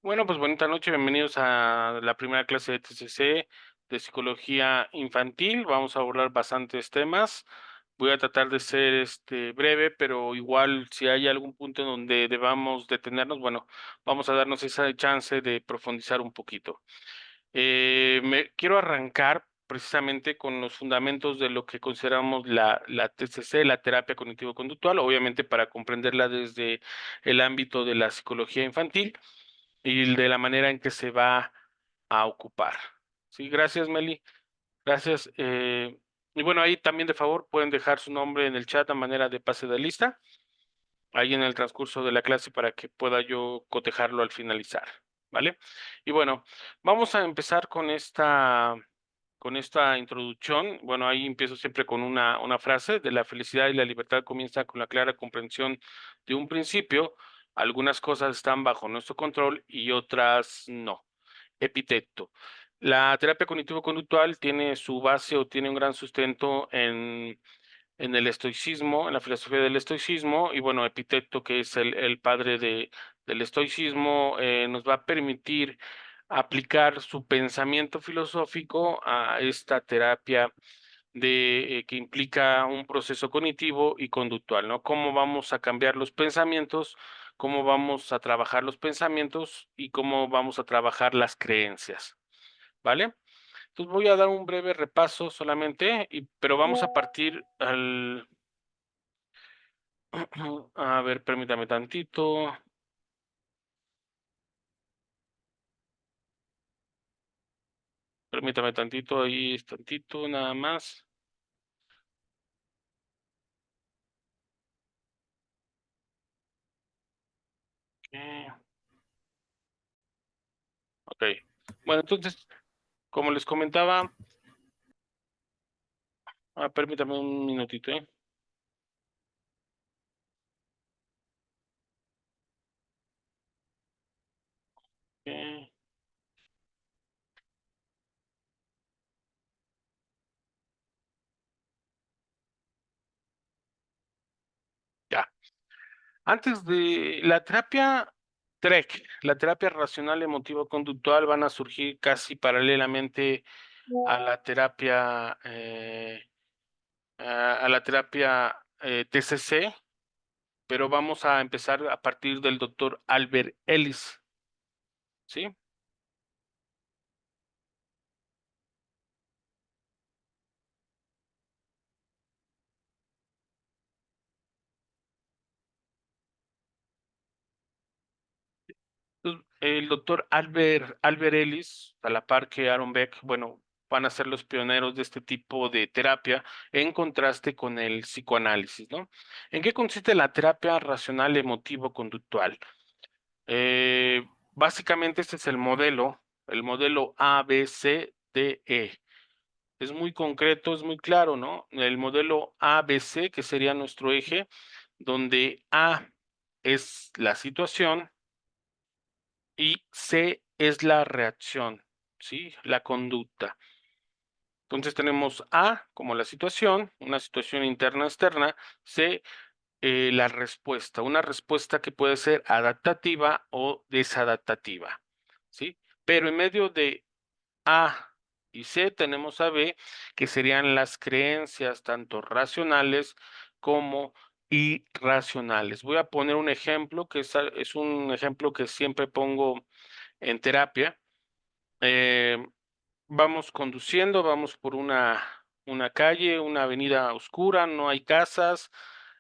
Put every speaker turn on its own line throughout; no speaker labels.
Bueno, pues bonita noche, bienvenidos a la primera clase de TCC de psicología infantil. Vamos a abordar bastantes temas. Voy a tratar de ser breve, pero igual si hay algún punto en donde debamos detenernos, bueno, vamos a darnos esa chance de profundizar un poquito. Me quiero arrancar precisamente con los fundamentos de lo que consideramos la TCC, la terapia cognitivo-conductual, obviamente para comprenderla desde el ámbito de la psicología infantil y de la manera en que se va a ocupar. Sí, gracias, Meli. Gracias. Y bueno, ahí también de favor pueden dejar su nombre en el chat a manera de pase de lista, ahí en el transcurso de la clase para que pueda yo cotejarlo al finalizar, ¿vale? Y bueno, vamos a empezar con esta introducción. Bueno, ahí empiezo siempre con una frase: de la felicidad y la libertad comienza con la clara comprensión de un principio. Algunas cosas están bajo nuestro control y otras no. Epicteto. La terapia cognitivo-conductual tiene su base o tiene un gran sustento en el estoicismo, en la filosofía del estoicismo, y bueno, Epicteto, que es el padre del estoicismo, nos va a permitir aplicar su pensamiento filosófico a esta terapia que implica un proceso cognitivo y conductual, ¿no? Cómo vamos a cambiar los pensamientos, cómo vamos a trabajar los pensamientos y cómo vamos a trabajar las creencias, ¿vale? Entonces voy a dar un breve repaso solamente, pero vamos a partir a ver, permítame tantito. Permítame tantito, ahí es tantito, nada más. Ok. Bueno, entonces, como les comentaba, permítame un minutito, ¿eh? Ok, ya. Antes de la terapia TREC, la terapia racional emotivo-conductual, van a surgir casi paralelamente a la terapia, TCC, pero vamos a empezar a partir del doctor Albert Ellis, ¿sí? El doctor Albert Ellis, a la par que Aaron Beck, bueno, van a ser los pioneros de este tipo de terapia en contraste con el psicoanálisis, ¿no? ¿En qué consiste la terapia racional emotivo-conductual? Básicamente este es el modelo ABCDE. Es muy concreto, es muy claro, ¿no? El modelo ABC, que sería nuestro eje, donde A es la situación y C es la reacción, ¿sí? La conducta. Entonces tenemos A como la situación, una situación interna externa, C la respuesta, una respuesta que puede ser adaptativa o desadaptativa, ¿sí? Pero en medio de A y C tenemos a B, que serían las creencias tanto racionales como irracionales. Voy a poner un ejemplo que es un ejemplo que siempre pongo en terapia. Eh, Vamos conduciendo, vamos por una calle, una avenida oscura, no hay casas,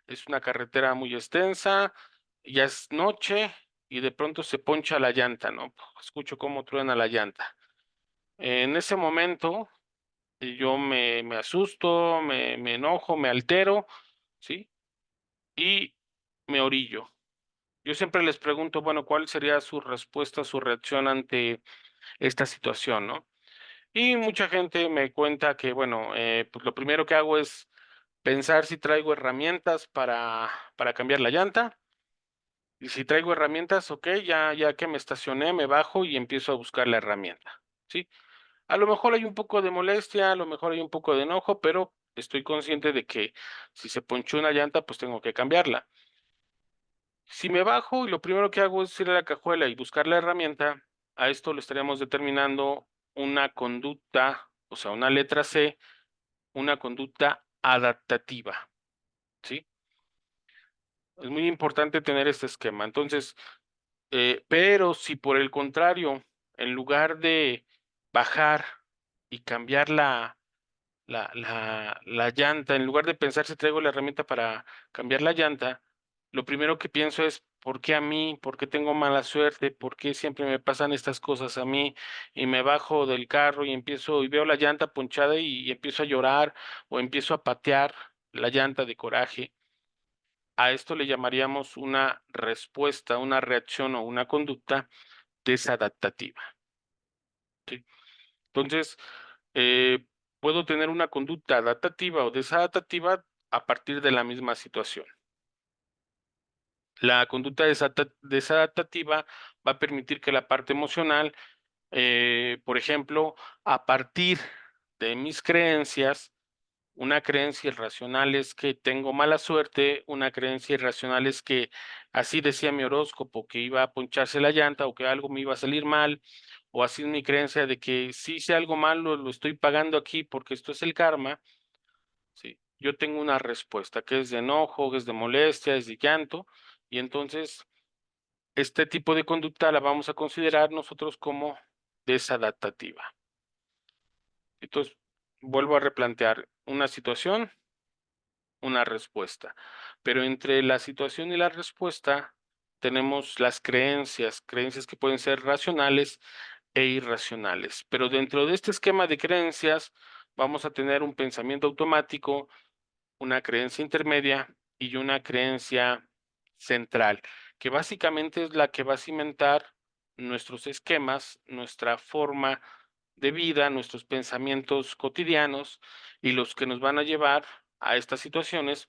es una carretera muy extensa, ya es noche y de pronto se poncha la llanta, ¿no? Escucho cómo truena la llanta. En ese momento yo me asusto, me enojo, me altero, ¿sí? Y me orillo. Yo siempre les pregunto, bueno, ¿cuál sería su respuesta, su reacción ante esta situación, ¿no? Y mucha gente me cuenta que, bueno, pues lo primero que hago es pensar si traigo herramientas para cambiar la llanta. Y si traigo herramientas, ok, ya que me estacioné, me bajo y empiezo a buscar la herramienta, ¿sí? A lo mejor hay un poco de molestia, a lo mejor hay un poco de enojo, pero estoy consciente de que si se ponchó una llanta, pues tengo que cambiarla. Si me bajo y lo primero que hago es ir a la cajuela y buscar la herramienta, a esto le estaríamos determinando una conducta, o sea, una letra C, una conducta adaptativa, ¿sí? Es muy importante tener este esquema. Entonces, pero si por el contrario, en lugar de bajar y cambiar la llanta, en lugar de pensar si traigo la herramienta para cambiar la llanta, lo primero que pienso es, ¿por qué a mí? ¿Por qué tengo mala suerte? ¿Por qué siempre me pasan estas cosas a mí? Y me bajo del carro y empiezo y veo la llanta ponchada y empiezo a llorar o empiezo a patear la llanta de coraje. A esto le llamaríamos una respuesta, una reacción o una conducta desadaptativa, ¿sí? Entonces, eh, puedo tener una conducta adaptativa o desadaptativa a partir de la misma situación. La conducta desadaptativa va a permitir que la parte emocional, por ejemplo, a partir de mis creencias, una creencia irracional es que tengo mala suerte, una creencia irracional es que así decía mi horóscopo, que iba a poncharse la llanta o que algo me iba a salir mal, o así es mi creencia de que si hice algo malo, lo estoy pagando aquí porque esto es el karma, ¿sí? Yo tengo una respuesta que es de enojo, es de molestia, es de llanto, y entonces este tipo de conducta la vamos a considerar nosotros como desadaptativa. Entonces, vuelvo a replantear una situación, una respuesta. Pero entre la situación y la respuesta tenemos las creencias, creencias que pueden ser racionales e irracionales. Pero dentro de este esquema de creencias vamos a tener un pensamiento automático, una creencia intermedia y una creencia central, que básicamente es la que va a cimentar nuestros esquemas, nuestra forma de vida, nuestros pensamientos cotidianos y los que nos van a llevar a estas situaciones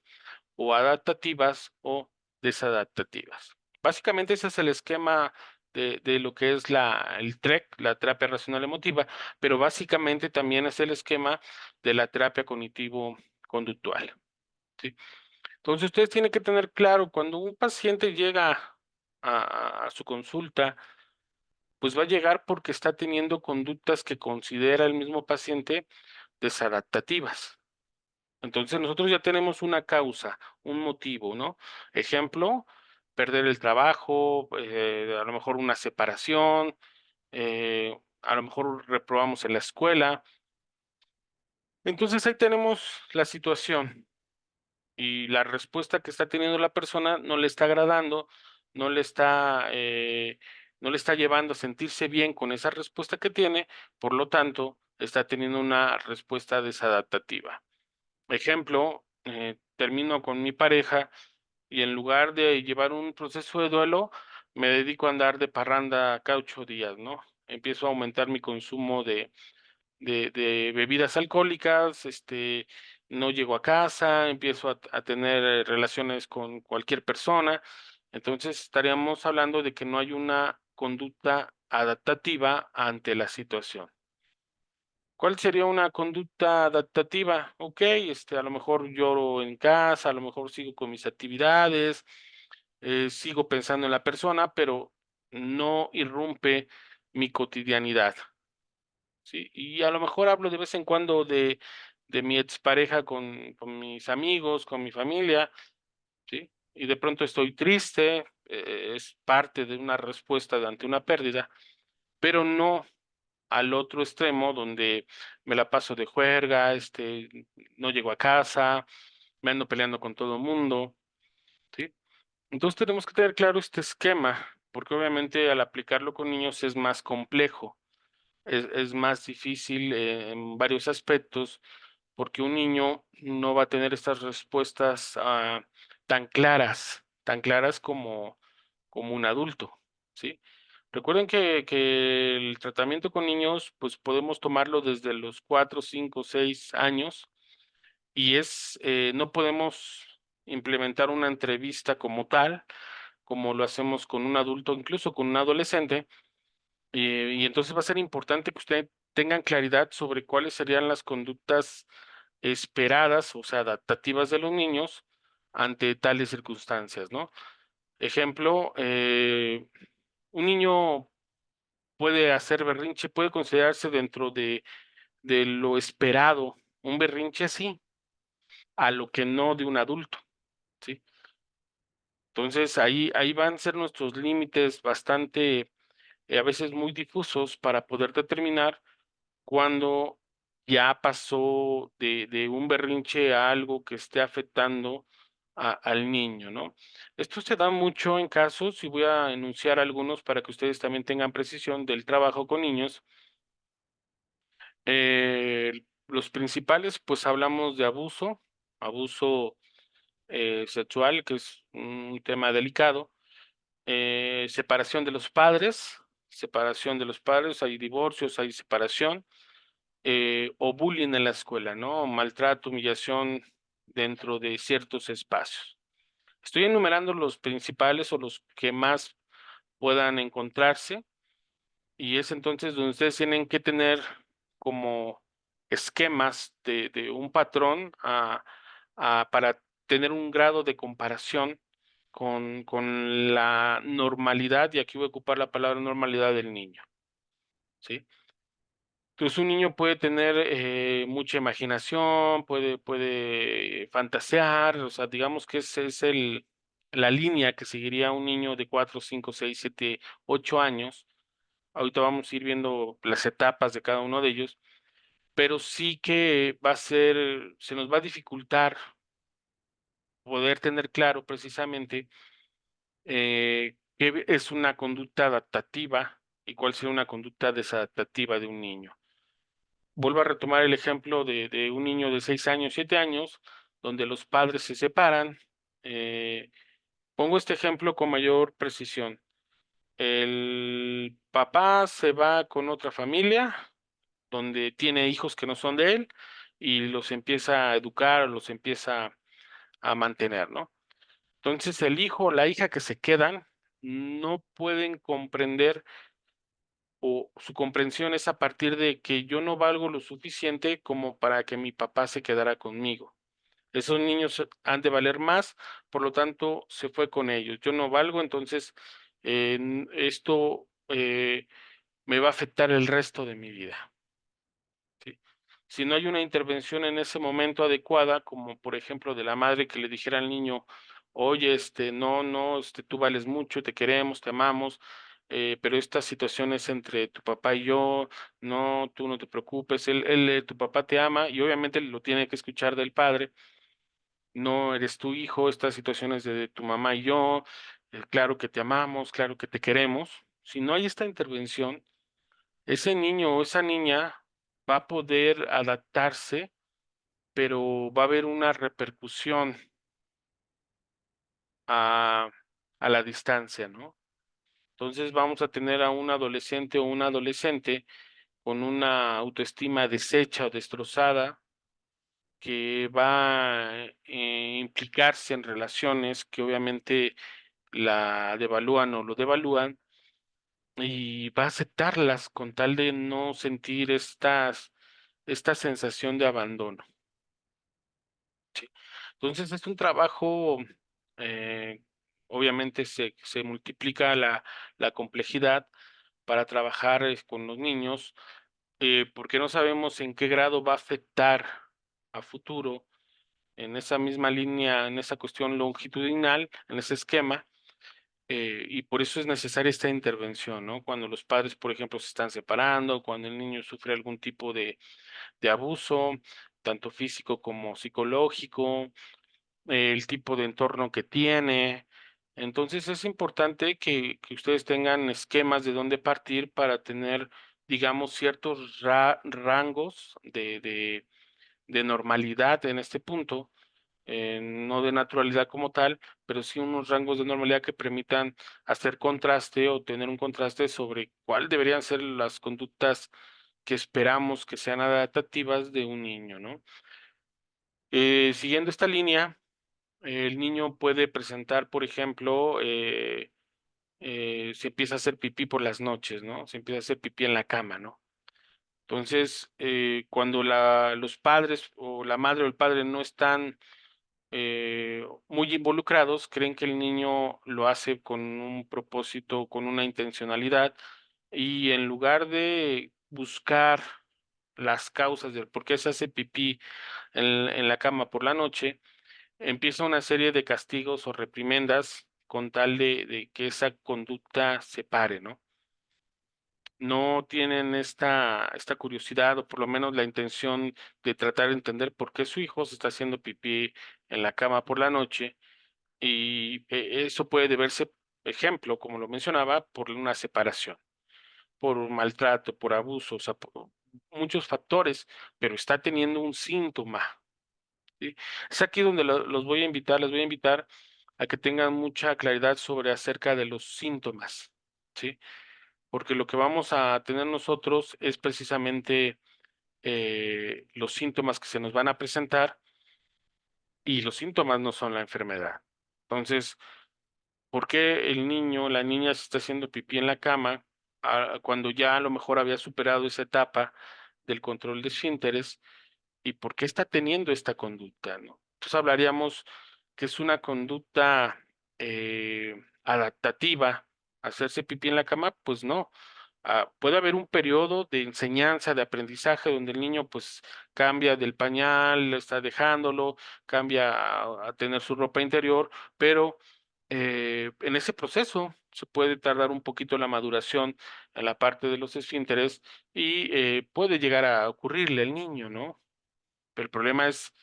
o adaptativas o desadaptativas. Básicamente ese es el esquema de lo que es el TREC, la terapia racional emotiva, pero básicamente también es el esquema de la terapia cognitivo-conductual, ¿sí? Entonces ustedes tienen que tener claro, cuando un paciente llega a su consulta, pues va a llegar porque está teniendo conductas que considera el mismo paciente desadaptativas. Entonces nosotros ya tenemos una causa, un motivo, ¿no? Ejemplo, perder el trabajo, a lo mejor una separación, a lo mejor reprobamos en la escuela. Entonces ahí tenemos la situación y la respuesta que está teniendo la persona no le está agradando, no le está, no le está llevando a sentirse bien con esa respuesta que tiene, por lo tanto, está teniendo una respuesta desadaptativa. Ejemplo, termino con mi pareja y en lugar de llevar un proceso de duelo, me dedico a andar de parranda cada 8 días, ¿no? Empiezo a aumentar mi consumo de bebidas alcohólicas, no llego a casa, empiezo a tener relaciones con cualquier persona. Entonces estaríamos hablando de que no hay una conducta adaptativa ante la situación. ¿Cuál sería una conducta adaptativa? Ok, a lo mejor lloro en casa, a lo mejor sigo con mis actividades, sigo pensando en la persona, pero no irrumpe mi cotidianidad, ¿sí? Y a lo mejor hablo de vez en cuando de mi expareja con mis amigos, con mi familia, ¿sí? Y de pronto estoy triste, es parte de una respuesta ante una pérdida, pero no al otro extremo donde me la paso de juerga, no llego a casa, me ando peleando con todo el mundo, ¿sí? Entonces tenemos que tener claro este esquema, porque obviamente al aplicarlo con niños es más complejo, es más difícil en varios aspectos, porque un niño no va a tener estas respuestas tan claras como un adulto, ¿sí? Recuerden que el tratamiento con niños, pues podemos tomarlo desde los 4, 5, 6 años y no podemos implementar una entrevista como tal, como lo hacemos con un adulto, incluso con un adolescente, y entonces va a ser importante que ustedes tengan claridad sobre cuáles serían las conductas esperadas, o sea, adaptativas de los niños ante tales circunstancias, ¿no? Ejemplo, un niño puede hacer berrinche, puede considerarse dentro de lo esperado, un berrinche sí, a lo que no de un adulto, ¿sí? Entonces, ahí van a ser nuestros límites bastante, a veces muy difusos para poder determinar cuando ya pasó de un berrinche a algo que esté afectando al niño, ¿no? Esto se da mucho en casos, y voy a enunciar algunos para que ustedes también tengan precisión del trabajo con niños. Los principales, pues hablamos de abuso sexual, que es un tema delicado, separación de los padres, hay divorcios, hay separación, o bullying en la escuela, ¿no? Maltrato, humillación dentro de ciertos espacios. Estoy enumerando los principales o los que más puedan encontrarse, y es entonces donde ustedes tienen que tener como esquemas de un patrón para tener un grado de comparación con la normalidad, y aquí voy a ocupar la palabra normalidad del niño, ¿sí? Entonces, un niño puede tener, mucha imaginación, puede fantasear, o sea, digamos que ese es la línea que seguiría un niño de 4, 5, 6, 7, 8 años. Ahorita vamos a ir viendo las etapas de cada uno de ellos, pero sí que se nos va a dificultar poder tener claro precisamente, qué es una conducta adaptativa y cuál sería una conducta desadaptativa de un niño. Vuelvo a retomar el ejemplo de un niño de 6 años, 7 años, donde los padres se separan. Pongo este ejemplo con mayor precisión. El papá se va con otra familia, donde tiene hijos que no son de él, y los empieza a educar, o los empieza a mantener, ¿no? Entonces, el hijo o la hija que se quedan no pueden comprender, o su comprensión es a partir de que yo no valgo lo suficiente como para que mi papá se quedara conmigo. Esos niños han de valer más, por lo tanto, se fue con ellos. Yo no valgo, entonces, esto me va a afectar el resto de mi vida, ¿sí? Si no hay una intervención en ese momento adecuada, como por ejemplo de la madre que le dijera al niño: oye, no, tú vales mucho, te queremos, te amamos, pero esta situación es entre tu papá y yo, no, tú no te preocupes, tu papá te ama, y obviamente lo tiene que escuchar del padre. No eres tu hijo, esta situación es de tu mamá y yo, claro que te amamos, claro que te queremos. Si no hay esta intervención, ese niño o esa niña va a poder adaptarse, pero va a haber una repercusión a, a la distancia, ¿no? Entonces vamos a tener a un adolescente o una adolescente con una autoestima deshecha o destrozada, que va a implicarse en relaciones que obviamente la devalúan o lo devalúan, y va a aceptarlas con tal de no sentir esta sensación de abandono, ¿sí? Entonces es un trabajo, eh, obviamente se multiplica la complejidad para trabajar con los niños, porque no sabemos en qué grado va a afectar a futuro en esa misma línea, en esa cuestión longitudinal, en ese esquema. Y por eso es necesaria esta intervención, ¿no? Cuando los padres, por ejemplo, se están separando, cuando el niño sufre algún tipo de abuso, tanto físico como psicológico, el tipo de entorno que tiene. Entonces es importante que ustedes tengan esquemas de dónde partir para tener, digamos, ciertos rangos de normalidad en este punto, no de naturalidad como tal, pero sí unos rangos de normalidad que permitan hacer contraste o tener un contraste sobre cuál deberían ser las conductas que esperamos que sean adaptativas de un niño, ¿no? Siguiendo esta línea, el niño puede presentar, por ejemplo, se empieza a hacer pipí por las noches, ¿no? Se empieza a hacer pipí en la cama, ¿no? Entonces, cuando los padres o la madre o el padre no están muy involucrados, creen que el niño lo hace con un propósito, con una intencionalidad, y en lugar de buscar las causas del por qué se hace pipí en la cama por la noche, empieza una serie de castigos o reprimendas con tal de que esa conducta se pare, ¿no? No tienen esta curiosidad, o por lo menos la intención de tratar de entender por qué su hijo se está haciendo pipí en la cama por la noche, y eso puede deberse, ejemplo, como lo mencionaba, por una separación, por un maltrato, por abuso, o sea, por muchos factores, pero está teniendo un síntoma, ¿sí? Es aquí donde los voy a invitar, les voy a invitar a que tengan mucha claridad sobre acerca de los síntomas, ¿sí? Porque lo que vamos a tener nosotros es precisamente los síntomas que se nos van a presentar, y los síntomas no son la enfermedad. Entonces, ¿por qué el niño, la niña se está haciendo pipí en la cama, cuando ya a lo mejor había superado esa etapa del control de esfínteres? ¿Y por qué está teniendo esta conducta, no? Entonces hablaríamos que es una conducta adaptativa. ¿Hacerse pipí en la cama? Pues no. Puede haber un periodo de enseñanza, de aprendizaje, donde el niño pues cambia del pañal, está dejándolo, cambia a tener su ropa interior, pero en ese proceso se puede tardar un poquito la maduración en la parte de los esfínteres, y puede llegar a ocurrirle al niño, ¿no? Pero el problema es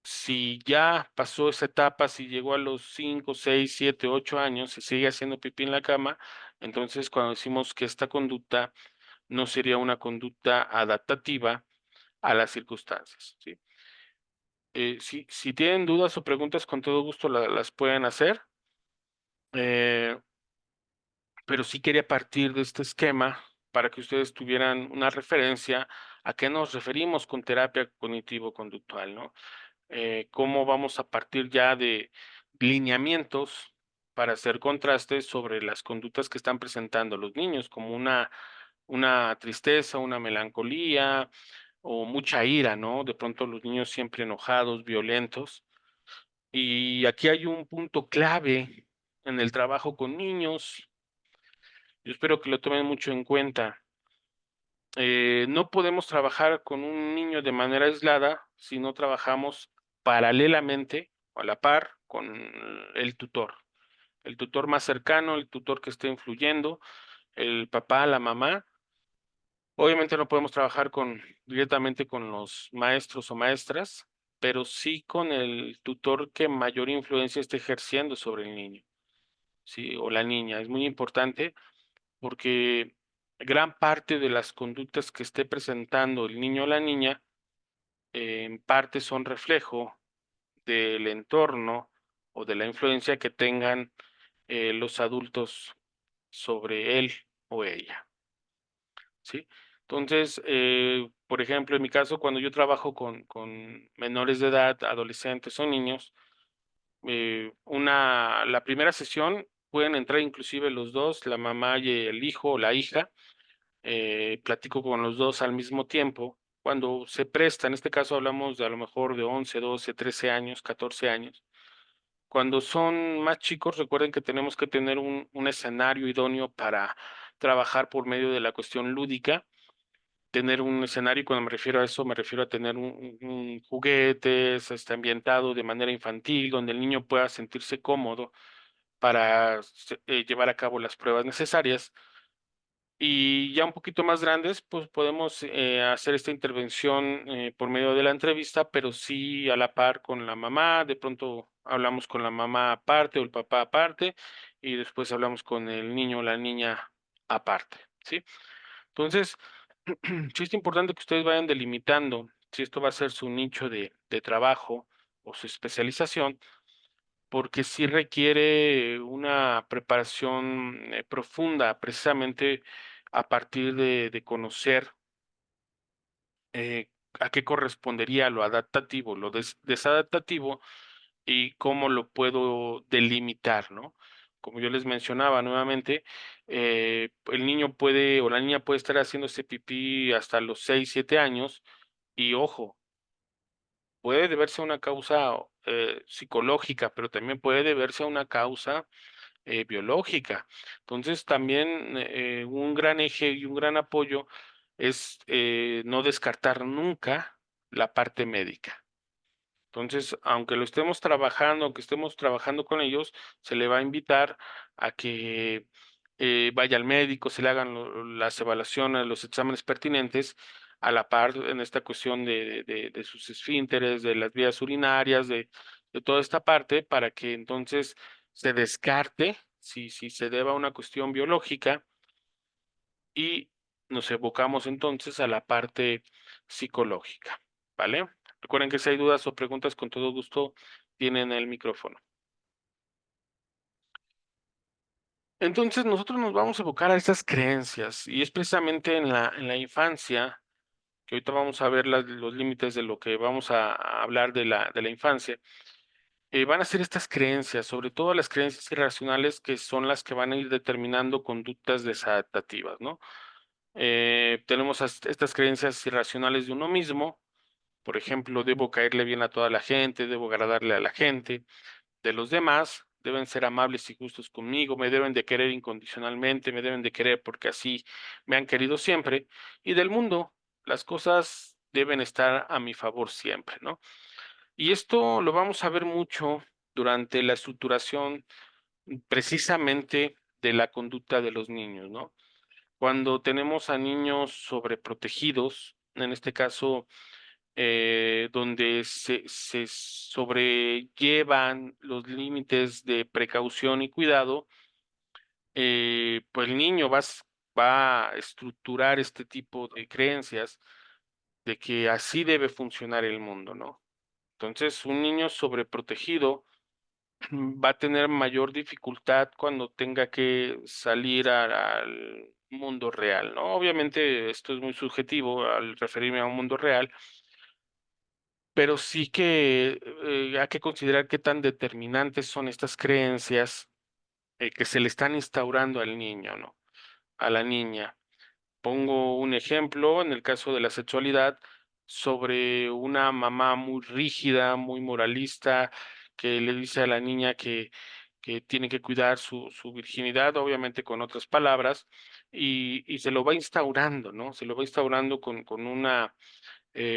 si ya pasó esa etapa, si llegó a los 5, 6, 7, 8 años y sigue haciendo pipí en la cama, entonces cuando decimos que esta conducta no sería una conducta adaptativa a las circunstancias, ¿sí? Si tienen dudas o preguntas, con todo gusto las pueden hacer, eh, pero sí quería partir de este esquema para que ustedes tuvieran una referencia a qué nos referimos con terapia cognitivo-conductual, ¿no? Cómo vamos a partir ya de lineamientos para hacer contrastes sobre las conductas que están presentando los niños, como una tristeza, una melancolía o mucha ira, ¿no? De pronto los niños siempre enojados, violentos. Y aquí hay un punto clave en el trabajo con niños. Yo espero que lo tomen mucho en cuenta. No podemos trabajar con un niño de manera aislada si no trabajamos paralelamente o a la par con el tutor más cercano, el tutor que esté influyendo, el papá, la mamá. Obviamente no podemos trabajar directamente con los maestros o maestras, pero sí con el tutor que mayor influencia esté ejerciendo sobre el niño, sí, o la niña. Es muy importante porque gran parte de las conductas que esté presentando el niño o la niña, en parte son reflejo del entorno o de la influencia que tengan los adultos sobre él o ella, ¿sí? Entonces, por ejemplo, en mi caso, cuando yo trabajo con menores de edad, adolescentes o niños, la primera sesión pueden entrar inclusive los dos, la mamá y el hijo o la hija. Platico con los 2 al mismo tiempo. Cuando se presta, en este caso hablamos de a lo mejor de 11, 12, 13 años, 14 años. Cuando son más chicos, recuerden que tenemos que tener un escenario idóneo para trabajar por medio de la cuestión lúdica, tener un escenario, y cuando me refiero a eso, me refiero a tener un juguetes, ambientado de manera infantil, donde el niño pueda sentirse cómodo para llevar a cabo las pruebas necesarias. Y ya un poquito más grandes, pues podemos hacer esta intervención por medio de la entrevista, pero sí a la par con la mamá. De pronto hablamos con la mamá aparte o el papá aparte, y después hablamos con el niño o la niña aparte, ¿sí? Entonces, sí es importante que ustedes vayan delimitando si esto va a ser su nicho de trabajo o su especialización, porque sí requiere una preparación profunda, precisamente a partir de conocer a qué correspondería lo adaptativo, lo desadaptativo, y cómo lo puedo delimitar, ¿no? Como yo les mencionaba nuevamente, el niño puede o la niña puede estar haciéndose pipí hasta los 6, 7 años, y ojo, puede deberse a una causa psicológica, pero también puede deberse a una causa biológica. Entonces, también un gran eje y un gran apoyo es no descartar nunca la parte médica. Entonces, aunque lo estemos trabajando, aunque estemos trabajando con ellos, se le va a invitar a que vaya al médico, se le hagan las evaluaciones, los exámenes pertinentes, a la par en esta cuestión de sus esfínteres, de las vías urinarias, de toda esta parte, para que entonces se descarte si se deba a una cuestión biológica y nos evocamos entonces a la parte psicológica, ¿vale? Recuerden que si hay dudas o preguntas, con todo gusto tienen el micrófono. Entonces, nosotros nos vamos a evocar a estas creencias y es precisamente en la infancia, que ahorita vamos a ver los límites de lo que vamos a hablar de la infancia, van a ser estas creencias, sobre todo las creencias irracionales, que son las que van a ir determinando conductas desadaptativas, ¿no? Tenemos estas creencias irracionales de uno mismo. Por ejemplo, debo caerle bien a toda la gente, debo agradarle a la gente. De los demás, deben ser amables y justos conmigo, me deben de querer incondicionalmente, me deben de querer porque así me han querido siempre. Y del mundo, las cosas deben estar a mi favor siempre, ¿no? Y esto lo vamos a ver mucho durante la estructuración precisamente de la conducta de los niños, ¿no? Cuando tenemos a niños sobreprotegidos, en este caso, donde se sobrellevan los límites de precaución y cuidado, pues el niño va a estructurar este tipo de creencias de que así debe funcionar el mundo, ¿no? Entonces, un niño sobreprotegido va a tener mayor dificultad cuando tenga que salir al mundo real, ¿no? Obviamente esto es muy subjetivo al referirme a un mundo real, pero sí que hay que considerar qué tan determinantes son estas creencias que se le están instaurando al niño, ¿no? A la niña. Pongo un ejemplo en el caso de la sexualidad sobre una mamá muy rígida, muy moralista, que le dice a la niña que tiene que cuidar su virginidad, obviamente con otras palabras, y se lo va instaurando, ¿no? Se lo va instaurando con una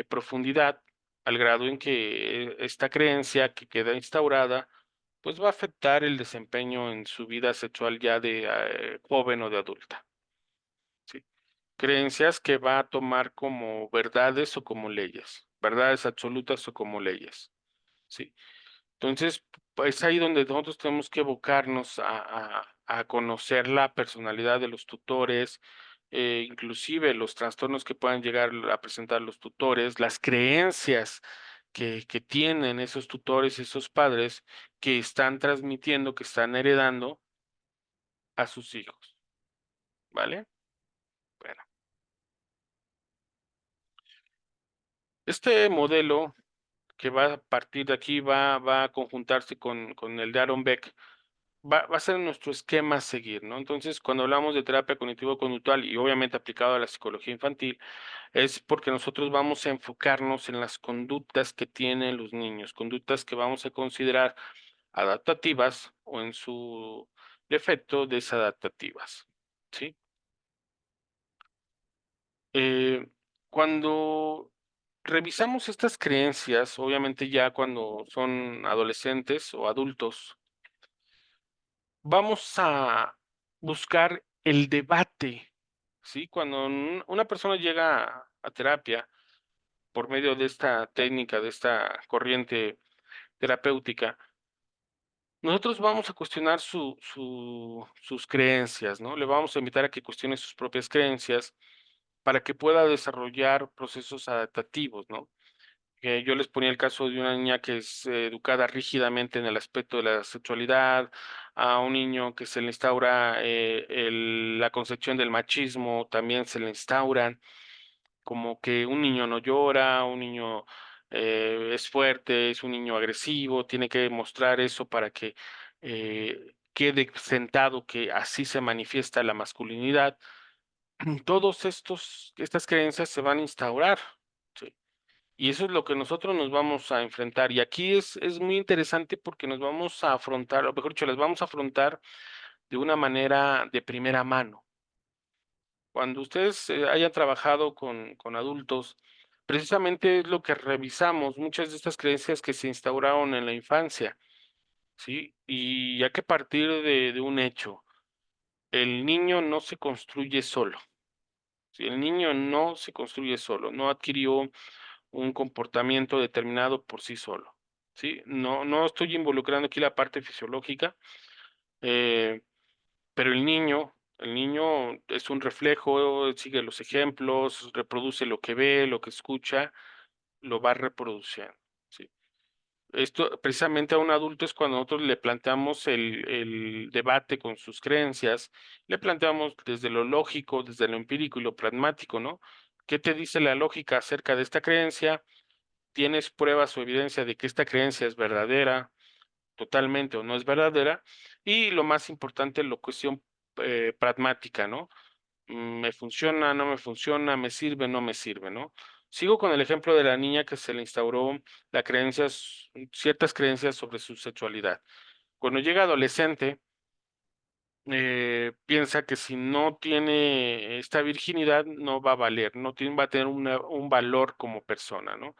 profundidad al grado en que esta creencia que queda instaurada, pues va a afectar el desempeño en su vida sexual ya de joven o de adulta. ¿Sí? Creencias que va a tomar como verdades o como leyes, verdades absolutas o como leyes. ¿Sí? Entonces, es ahí donde nosotros tenemos que evocarnos a conocer la personalidad de los tutores, inclusive los trastornos que puedan llegar a presentar los tutores, las creencias que tienen esos tutores, esos padres, que están transmitiendo, que están heredando a sus hijos, ¿vale? Bueno, este modelo que va a partir de aquí va a conjuntarse con el de Aaron Beck. Va a ser nuestro esquema a seguir, ¿no? Entonces, cuando hablamos de terapia cognitivo-conductual y obviamente aplicado a la psicología infantil, es porque nosotros vamos a enfocarnos en las conductas que tienen los niños, conductas que vamos a considerar adaptativas o en su defecto desadaptativas, ¿sí? Eh, Cuando revisamos estas creencias, obviamente ya cuando son adolescentes o adultos, vamos a buscar el debate, ¿sí? Cuando una persona llega a terapia por medio de esta técnica, de esta corriente terapéutica, nosotros vamos a cuestionar sus creencias, ¿no? Le vamos a invitar a que cuestione sus propias creencias para que pueda desarrollar procesos adaptativos, ¿no? Yo les ponía el caso de una niña que es educada rígidamente en el aspecto de la sexualidad, a un niño que se le instaura la concepción del machismo, también se le instauran, como que un niño no llora, un niño es fuerte, es un niño agresivo, tiene que mostrar eso para que quede sentado que así se manifiesta la masculinidad. Todos estas creencias se van a instaurar. ¿Sí? Y eso es lo que nosotros nos vamos a enfrentar. Y aquí es muy interesante porque nos vamos a afrontar, o mejor dicho, las vamos a afrontar de una manera de primera mano. Cuando ustedes, hayan trabajado con adultos, precisamente es lo que revisamos, muchas de estas creencias que se instauraron en la infancia, ¿sí? Y hay que partir de un hecho, el niño no se construye solo, ¿sí? El niño no se construye solo, no adquirió un comportamiento determinado por sí solo, ¿sí? No estoy involucrando aquí la parte fisiológica, eh, pero el niño es un reflejo, sigue los ejemplos, reproduce lo que ve, lo que escucha, lo va reproduciendo, ¿sí? Esto precisamente a un adulto es cuando nosotros le planteamos el debate con sus creencias, le planteamos desde lo lógico, desde lo empírico y lo pragmático, ¿no? ¿Qué te dice la lógica acerca de esta creencia? ¿Tienes pruebas o evidencia de que esta creencia es verdadera, totalmente o no es verdadera? Y lo más importante, la cuestión, pragmática, ¿no? ¿Me funciona, no me funciona, me sirve, no me sirve, no? Sigo con el ejemplo de la niña que se le instauró la creencias ciertas creencias sobre su sexualidad. Cuando llega adolescente, piensa que si no tiene esta virginidad, no va a valer, no tiene va a tener un valor como persona, ¿no?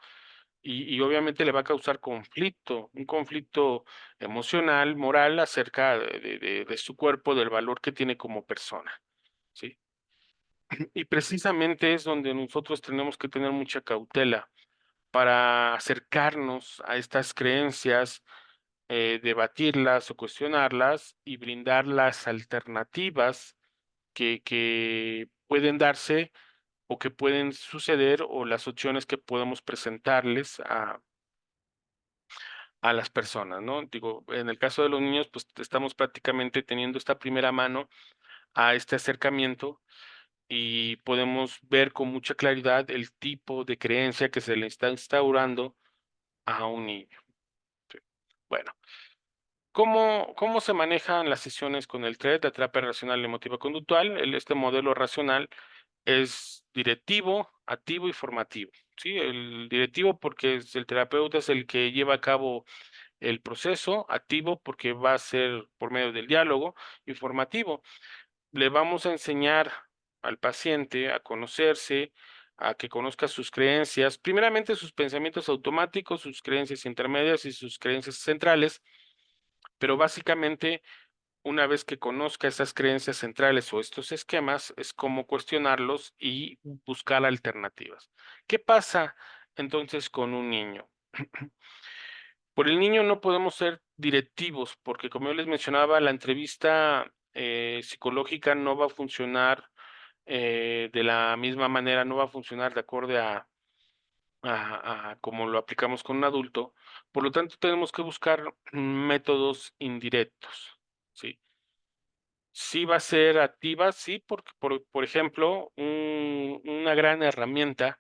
Y obviamente le va a causar conflicto, un conflicto emocional, moral, acerca de su cuerpo, del valor que tiene como persona, ¿sí? Y precisamente es donde nosotros tenemos que tener mucha cautela para acercarnos a estas creencias, debatirlas o cuestionarlas y brindar las alternativas que pueden darse o que pueden suceder o las opciones que podemos presentarles a las personas, ¿no? Digo, en el caso de los niños, pues estamos prácticamente teniendo esta primera mano a este acercamiento y podemos ver con mucha claridad el tipo de creencia que se le está instaurando a un niño. Sí. Bueno, ¿cómo se manejan las sesiones con el TRED, la terapia racional emotiva conductual? Este modelo racional es directivo, activo y formativo. Sí, el directivo porque el terapeuta es el que lleva a cabo el proceso, activo porque va a ser por medio del diálogo, informativo le vamos a enseñar al paciente a conocerse, a que conozca sus creencias, primeramente sus pensamientos automáticos, sus creencias intermedias y sus creencias centrales, pero básicamente una vez que conozca esas creencias centrales o estos esquemas, es como cuestionarlos y buscar alternativas. ¿Qué pasa entonces con un niño? Por el niño no podemos ser directivos, porque como yo les mencionaba, la entrevista psicológica no va a funcionar de la misma manera, no va a funcionar de acorde a como lo aplicamos con un adulto. Por lo tanto, tenemos que buscar métodos indirectos, ¿sí? Sí va a ser activa, sí, porque, por ejemplo, una gran herramienta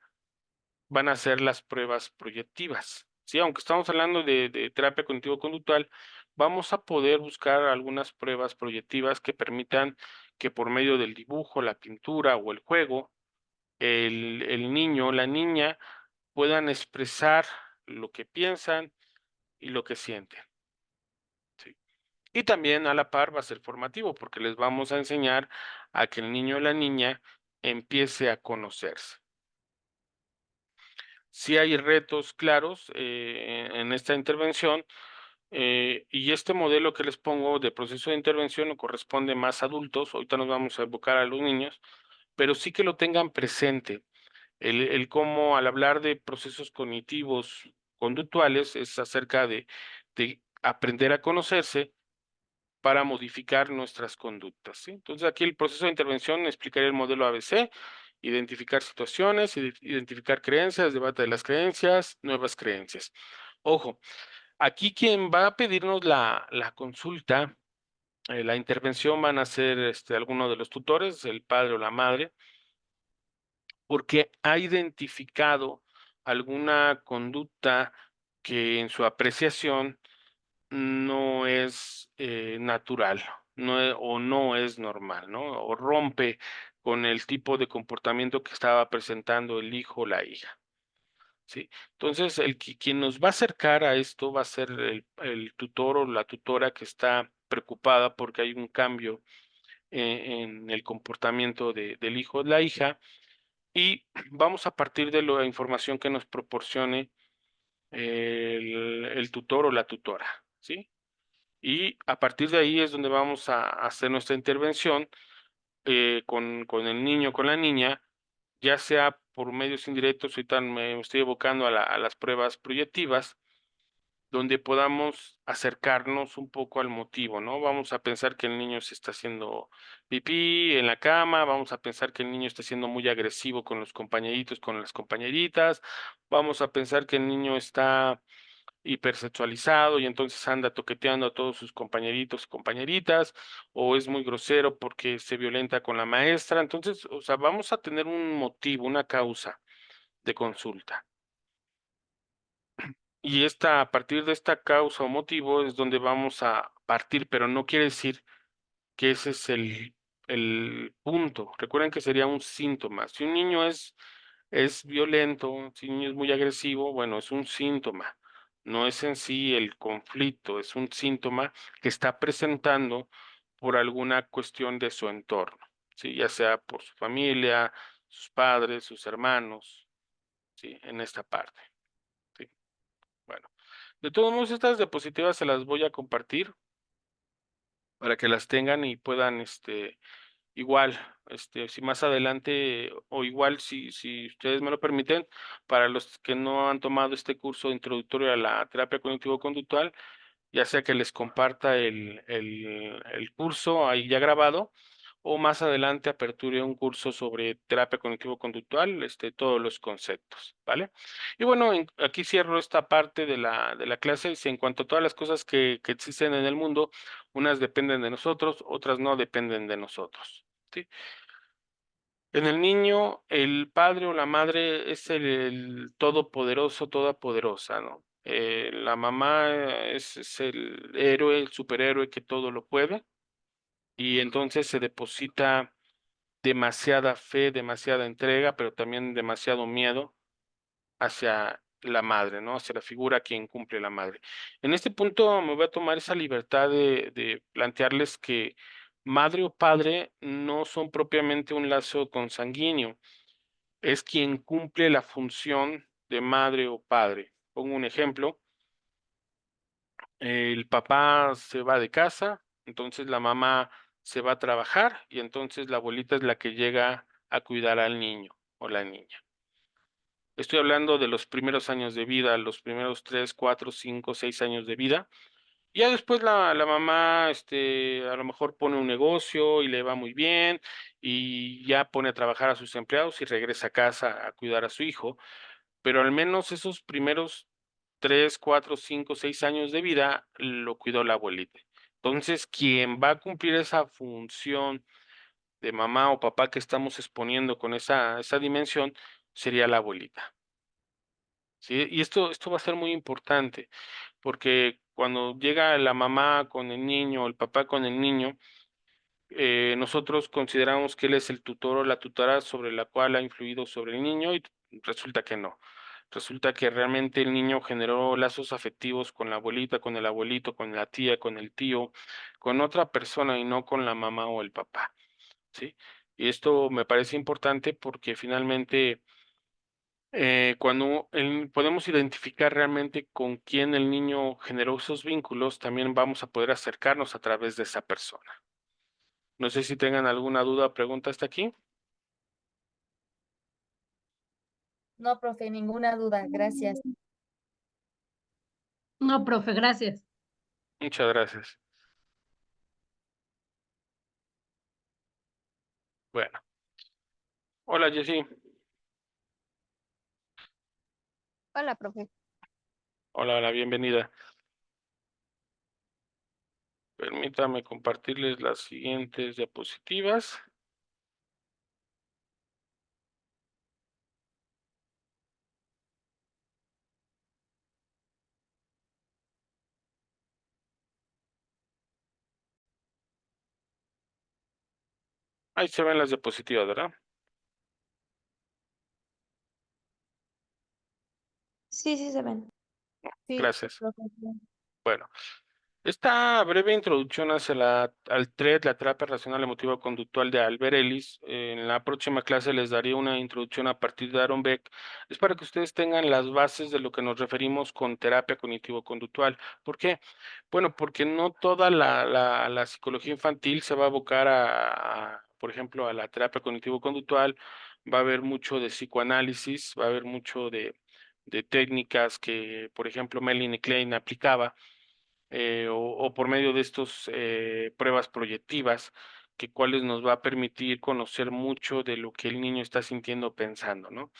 van a ser las pruebas proyectivas, ¿sí? Aunque estamos hablando de terapia cognitivo-conductual, vamos a poder buscar algunas pruebas proyectivas que permitan que por medio del dibujo, la pintura o el juego, el niño o la niña puedan expresar lo que piensan y lo que sienten, ¿sí? Y también a la par va a ser formativo, porque les vamos a enseñar a que el niño o la niña empiece a conocerse. Sí hay retos claros, en esta intervención, y este modelo que les pongo de proceso de intervención no corresponde más a adultos, ahorita nos vamos a enfocar a los niños, pero sí que lo tengan presente. El cómo al hablar de procesos cognitivos conductuales es acerca de aprender a conocerse para modificar nuestras conductas, ¿sí? Entonces, aquí el proceso de intervención explicaría el modelo ABC, identificar situaciones, identificar creencias, debate de las creencias, nuevas creencias. Ojo, aquí quien va a pedirnos la consulta, la intervención van a ser alguno de los tutores, el padre o la madre, porque ha identificado alguna conducta que en su apreciación no es natural, o no es normal, ¿no? O rompe con el tipo de comportamiento que estaba presentando el hijo o la hija. ¿sí? Entonces, quien nos va a acercar a esto va a ser el tutor o la tutora que está preocupada porque hay un cambio en el comportamiento del hijo o la hija, y vamos a partir de la información que nos proporcione el tutor o la tutora, ¿sí? Y a partir de ahí es donde vamos a hacer nuestra intervención con el niño, con la niña, ya sea por medios indirectos, ahorita me estoy evocando a las pruebas proyectivas, donde podamos acercarnos un poco al motivo, ¿no? Vamos a pensar que el niño se está haciendo pipí en la cama, vamos a pensar que el niño está siendo muy agresivo con los compañeritos, con las compañeritas, vamos a pensar que el niño está hipersexualizado y entonces anda toqueteando a todos sus compañeritos y compañeritas, o es muy grosero porque se violenta con la maestra. Entonces, o sea, vamos a tener un motivo, una causa de consulta. Y a partir de esta causa o motivo es donde vamos a partir, pero no quiere decir que ese es el punto. Recuerden que sería un síntoma. Si un niño es violento, si un niño es muy agresivo, bueno, es un síntoma. No es en sí el conflicto, es un síntoma que está presentando por alguna cuestión de su entorno, ¿sí? Ya sea por su familia, sus padres, sus hermanos, ¿sí? En esta parte, ¿sí? Bueno, de todos modos, estas diapositivas se las voy a compartir para que las tengan y puedan, igual, si más adelante o igual si ustedes me lo permiten, para los que no han tomado este curso introductorio a la terapia cognitivo-conductual, ya sea que les comparta el curso ahí ya grabado, o más adelante aperture un curso sobre terapia cognitivo-conductual, todos los conceptos, ¿vale? Y bueno, aquí cierro esta parte de la clase. En cuanto a todas las cosas que existen en el mundo, unas dependen de nosotros, otras no dependen de nosotros, ¿sí? En el niño, el padre o la madre es el todopoderoso, todopoderosa, ¿no? La mamá es el héroe, el superhéroe que todo lo puede, y entonces se deposita demasiada fe, demasiada entrega, pero también demasiado miedo hacia la madre, ¿no? Hacia la figura quien cumple la madre. En este punto me voy a tomar esa libertad de plantearles que madre o padre no son propiamente un lazo consanguíneo, es quien cumple la función de madre o padre. Pongo un ejemplo: el papá se va de casa, entonces la mamá se va a trabajar y entonces la abuelita es la que llega a cuidar al niño o la niña. Estoy hablando de los primeros años de vida, los primeros 3, 4, 5, 6 años de vida. Ya después la mamá, a lo mejor pone un negocio y le va muy bien y ya pone a trabajar a sus empleados y regresa a casa a cuidar a su hijo, pero al menos esos primeros 3, 4, 5, 6 años de vida lo cuidó la abuelita. Entonces, quien va a cumplir esa función de mamá o papá que estamos exponiendo con esa dimensión sería la abuelita, ¿sí? Y esto va a ser muy importante, porque cuando llega la mamá con el niño, el papá con el niño, nosotros consideramos que él es el tutor o la tutora sobre la cual ha influido sobre el niño, y resulta que no. Resulta que realmente el niño generó lazos afectivos con la abuelita, con el abuelito, con la tía, con el tío, con otra persona y no con la mamá o el papá, ¿sí? Y esto me parece importante porque finalmente cuando podemos identificar realmente con quién el niño generó esos vínculos, también vamos a poder acercarnos a través de esa persona. No sé si tengan alguna duda o pregunta hasta aquí.
No, profe, ninguna duda. Gracias.
No, profe, gracias.
Muchas gracias. Bueno, hola Jessy.
Hola, profe.
Hola, hola, bienvenida. Permítame compartirles las siguientes diapositivas. Ahí se ven las diapositivas, ¿verdad?
Sí, sí se ven.
Sí,
Gracias.
profesor.
Bueno, esta breve introducción hacia al TRED, la terapia racional emotiva conductual de Albert Ellis, en la próxima clase les daré una introducción a partir de Aaron Beck, es para que ustedes tengan las bases de lo que nos referimos con terapia cognitivo-conductual. ¿Por qué? Bueno, porque no toda la psicología infantil se va a abocar por ejemplo, a la terapia cognitivo-conductual, va a haber mucho de psicoanálisis, va a haber mucho de técnicas que, por ejemplo, Melanie Klein aplicaba o por medio de estos pruebas proyectivas, que cuales nos va a permitir conocer mucho de lo que el niño está sintiendo, pensando, ¿no?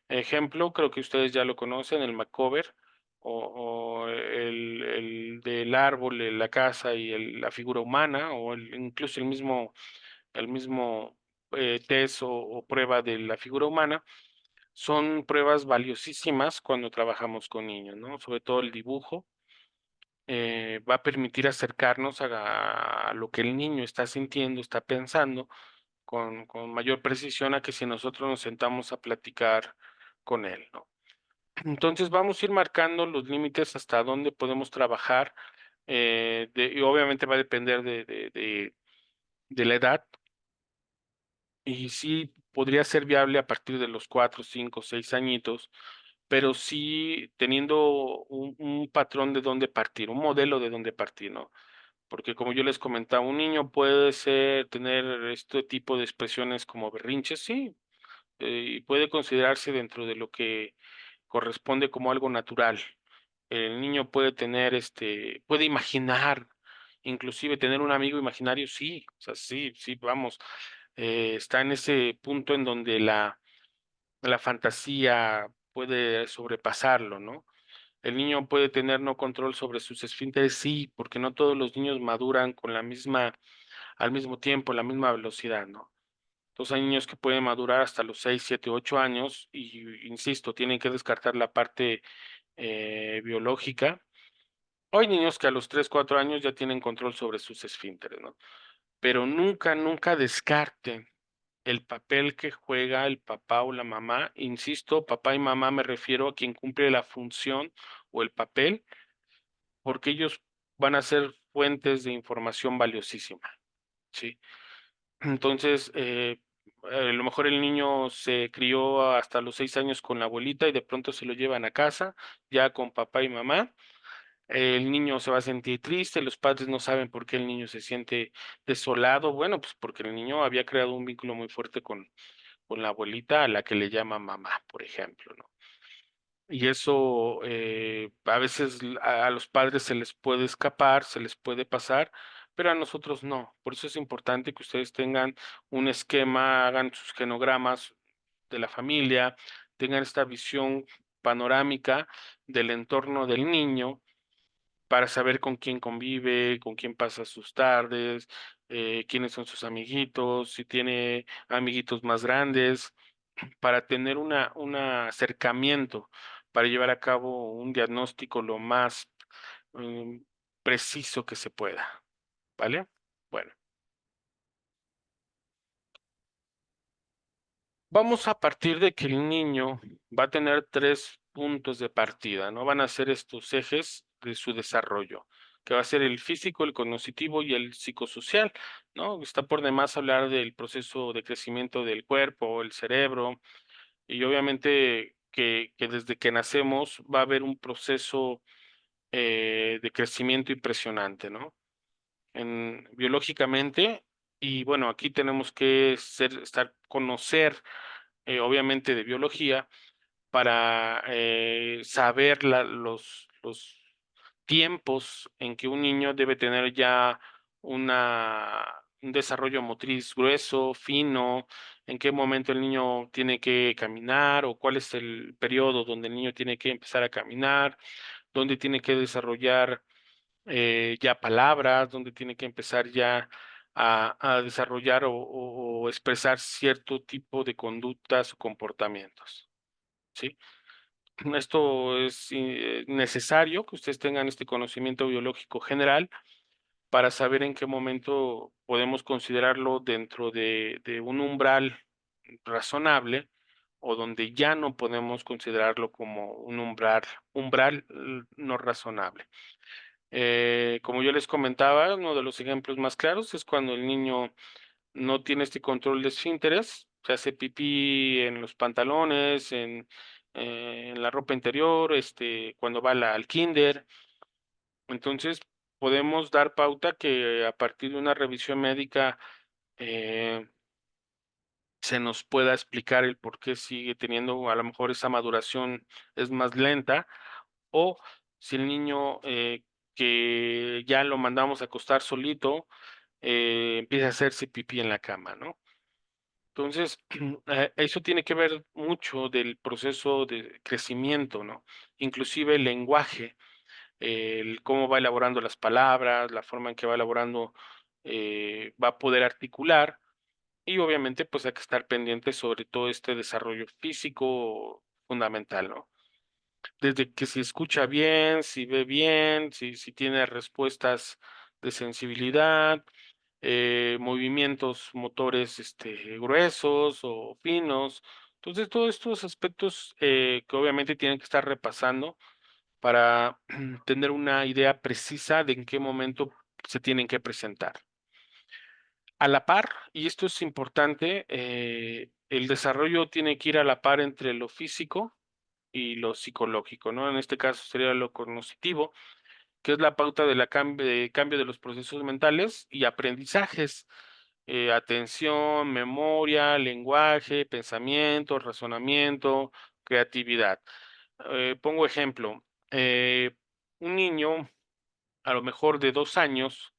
Ejemplo, creo que ustedes ya lo conocen, el Macover, o el del árbol, la casa y la figura humana, o incluso el mismo test o prueba de la figura humana, son pruebas valiosísimas cuando trabajamos con niños, ¿no? Sobre todo el dibujo va a permitir acercarnos a lo que el niño está sintiendo, está pensando, con mayor precisión a que si nosotros nos sentamos a platicar con él, ¿no? Entonces vamos a ir marcando los límites hasta dónde podemos trabajar, y obviamente va a depender de la edad, y sí podría ser viable a partir de los 4, 5, 6 añitos, pero sí teniendo un patrón de dónde partir, un modelo de dónde partir, ¿no? Porque como yo les comentaba, un niño puede tener este tipo de expresiones como berrinches, sí, y puede considerarse dentro de lo que corresponde como algo natural. El niño puede tener, puede imaginar, inclusive tener un amigo imaginario, sí, o sea, sí, sí, vamos, está en ese punto en donde la fantasía puede sobrepasarlo, ¿no? El niño puede tener no control sobre sus esfínteres, sí, porque no todos los niños maduran con al mismo tiempo, la misma velocidad, ¿no? Entonces hay niños que pueden madurar hasta los 6, 7, 8 años y, insisto, tienen que descartar la parte biológica. Hay niños que a los 3, 4 años ya tienen control sobre sus esfínteres, ¿no? Pero nunca, nunca descarten el papel que juega el papá o la mamá. Insisto, papá y mamá me refiero a quien cumple la función o el papel porque ellos van a ser fuentes de información valiosísima, ¿sí? Entonces, a lo mejor el niño se crió hasta los 6 años con la abuelita y de pronto se lo llevan a casa, ya con papá y mamá. El niño se va a sentir triste, los padres no saben por qué el niño se siente desolado. Bueno, pues porque el niño había creado un vínculo muy fuerte con la abuelita a la que le llama mamá, por ejemplo, ¿no? Y eso a veces a los padres se les puede escapar, se les puede pasar, pero a nosotros no. Por eso es importante que ustedes tengan un esquema, hagan sus genogramas de la familia, tengan esta visión panorámica del entorno del niño para saber con quién convive, con quién pasa sus tardes, quiénes son sus amiguitos, si tiene amiguitos más grandes para tener un acercamiento, para llevar a cabo un diagnóstico lo más mm, preciso que se pueda, ¿vale? Bueno, vamos a partir de que el niño va a tener 3 puntos de partida, ¿no? Van a ser estos ejes de su desarrollo, que va a ser el físico, el cognitivo y el psicosocial, ¿no? Está por demás hablar del proceso de crecimiento del cuerpo, el cerebro, y obviamente que desde que nacemos va a haber un proceso de crecimiento impresionante, ¿no? Biológicamente, y bueno, aquí tenemos que conocer, obviamente, de biología para saber los tiempos en que un niño debe tener ya un desarrollo motriz grueso, fino, en qué momento el niño tiene que caminar o cuál es el periodo donde el niño tiene que empezar a caminar, dónde tiene que desarrollar ya palabras, dónde tiene que empezar ya a desarrollar o expresar cierto tipo de conductas o comportamientos, ¿sí? Esto es necesario que ustedes tengan este conocimiento biológico general para saber en qué momento podemos considerarlo dentro de un umbral razonable o donde ya no podemos considerarlo como un umbral no razonable. Como yo les comentaba, uno de los ejemplos más claros es cuando el niño no tiene este control de esfínteres, se hace pipí en los pantalones, en la ropa interior, cuando va al kinder. Entonces, podemos dar pauta que a partir de una revisión médica se nos pueda explicar el por qué sigue teniendo, a lo mejor esa maduración es más lenta, o si el niño que ya lo mandamos a acostar solito, empieza a hacerse pipí en la cama, ¿no? Entonces, eso tiene que ver mucho del proceso de crecimiento, ¿no? Inclusive el lenguaje, el cómo va elaborando las palabras, la forma en que va elaborando, va a poder articular y obviamente pues hay que estar pendiente sobre todo este desarrollo físico fundamental, ¿no? Desde que si escucha bien, si ve bien, si tiene respuestas de sensibilidad, movimientos motores gruesos o finos. Entonces, todos estos aspectos que obviamente tienen que estar repasando para tener una idea precisa de en qué momento se tienen que presentar. A la par, y esto es importante, el desarrollo tiene que ir a la par entre lo físico y lo psicológico, ¿no? En este caso sería lo cognitivo, que es la pauta de cambio de los procesos mentales y aprendizajes, atención, memoria, lenguaje, pensamiento, razonamiento, creatividad. Pongo ejemplo, un niño, a lo mejor de 2 años,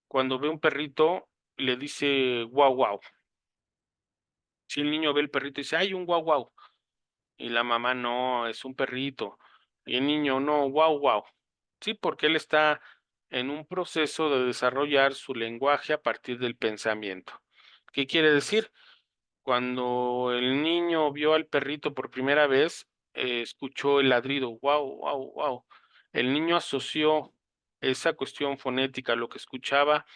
cuando ve un perrito, le dice guau, guau. Si el niño ve el perrito y dice, hay un guau, guau. Y la mamá, no, es un perrito. Y el niño, no, guau, guau. Sí, porque él está en un proceso de desarrollar su lenguaje a partir del pensamiento. ¿Qué quiere decir? Cuando el niño vio al perrito por primera vez, escuchó el ladrido, guau, guau, guau. El niño asoció esa cuestión fonética, lo que escuchaba,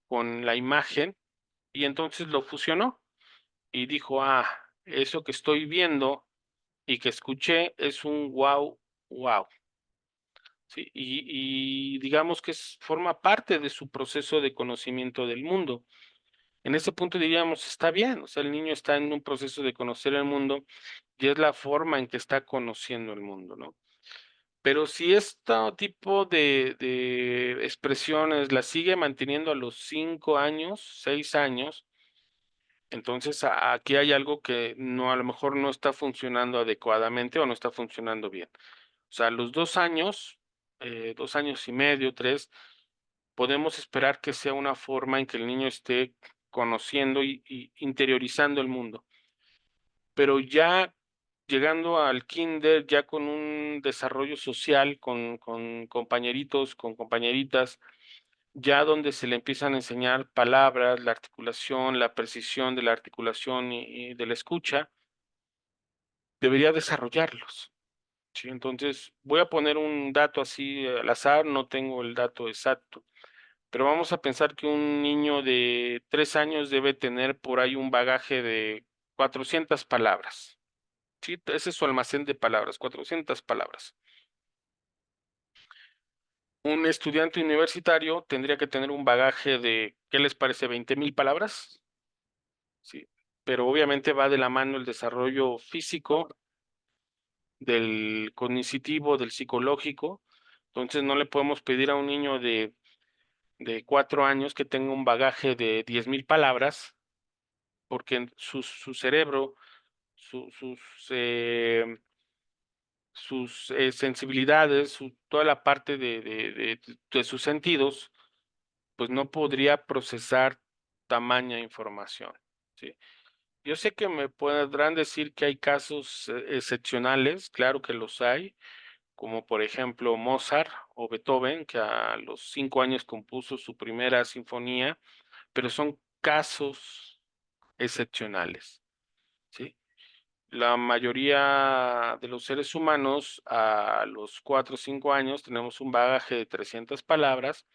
con la imagen y entonces lo fusionó y dijo, ah, eso que estoy viendo y que escuché es un guau, guau. ¿Sí? Y digamos que forma parte de su proceso de conocimiento del mundo. En ese punto diríamos, está bien, o sea, el niño está en un proceso de conocer el mundo y es la forma en que está conociendo el mundo, ¿no? Pero si este tipo de expresiones las sigue manteniendo a los 5 años, 6 años, entonces aquí hay algo que no, a lo mejor no está funcionando adecuadamente o no está funcionando bien. O sea, a los 2 años, 2 años y medio, 3, podemos esperar que sea una forma en que el niño esté conociendo y interiorizando el mundo. Pero ya llegando al kinder, ya con un desarrollo social, con compañeritos, con compañeritas, ya donde se le empiezan a enseñar palabras, la articulación, la precisión de la articulación y de la escucha, debería desarrollarlos. Sí, entonces voy a poner un dato así al azar, no tengo el dato exacto, pero vamos a pensar que un niño de 3 años debe tener por ahí un bagaje de 400 palabras. Sí, ese es su almacén de palabras, 400 palabras. Un estudiante universitario tendría que tener un bagaje de, ¿qué les parece? 20,000 palabras. Sí, pero obviamente va de la mano el desarrollo físico, del cognitivo, del psicológico. Entonces no le podemos pedir a un niño de 4 años que tenga un bagaje de 10,000 palabras, porque su cerebro, sus sensibilidades, toda la parte de sus sentidos, pues no podría procesar tamaña información, ¿sí? Yo sé que me podrán decir que hay casos excepcionales, claro que los hay, como por ejemplo Mozart o Beethoven, que a los 5 años compuso su primera sinfonía, pero son casos excepcionales, ¿sí? La mayoría de los seres humanos a los 4 o 5 años tenemos un bagaje de 300 palabras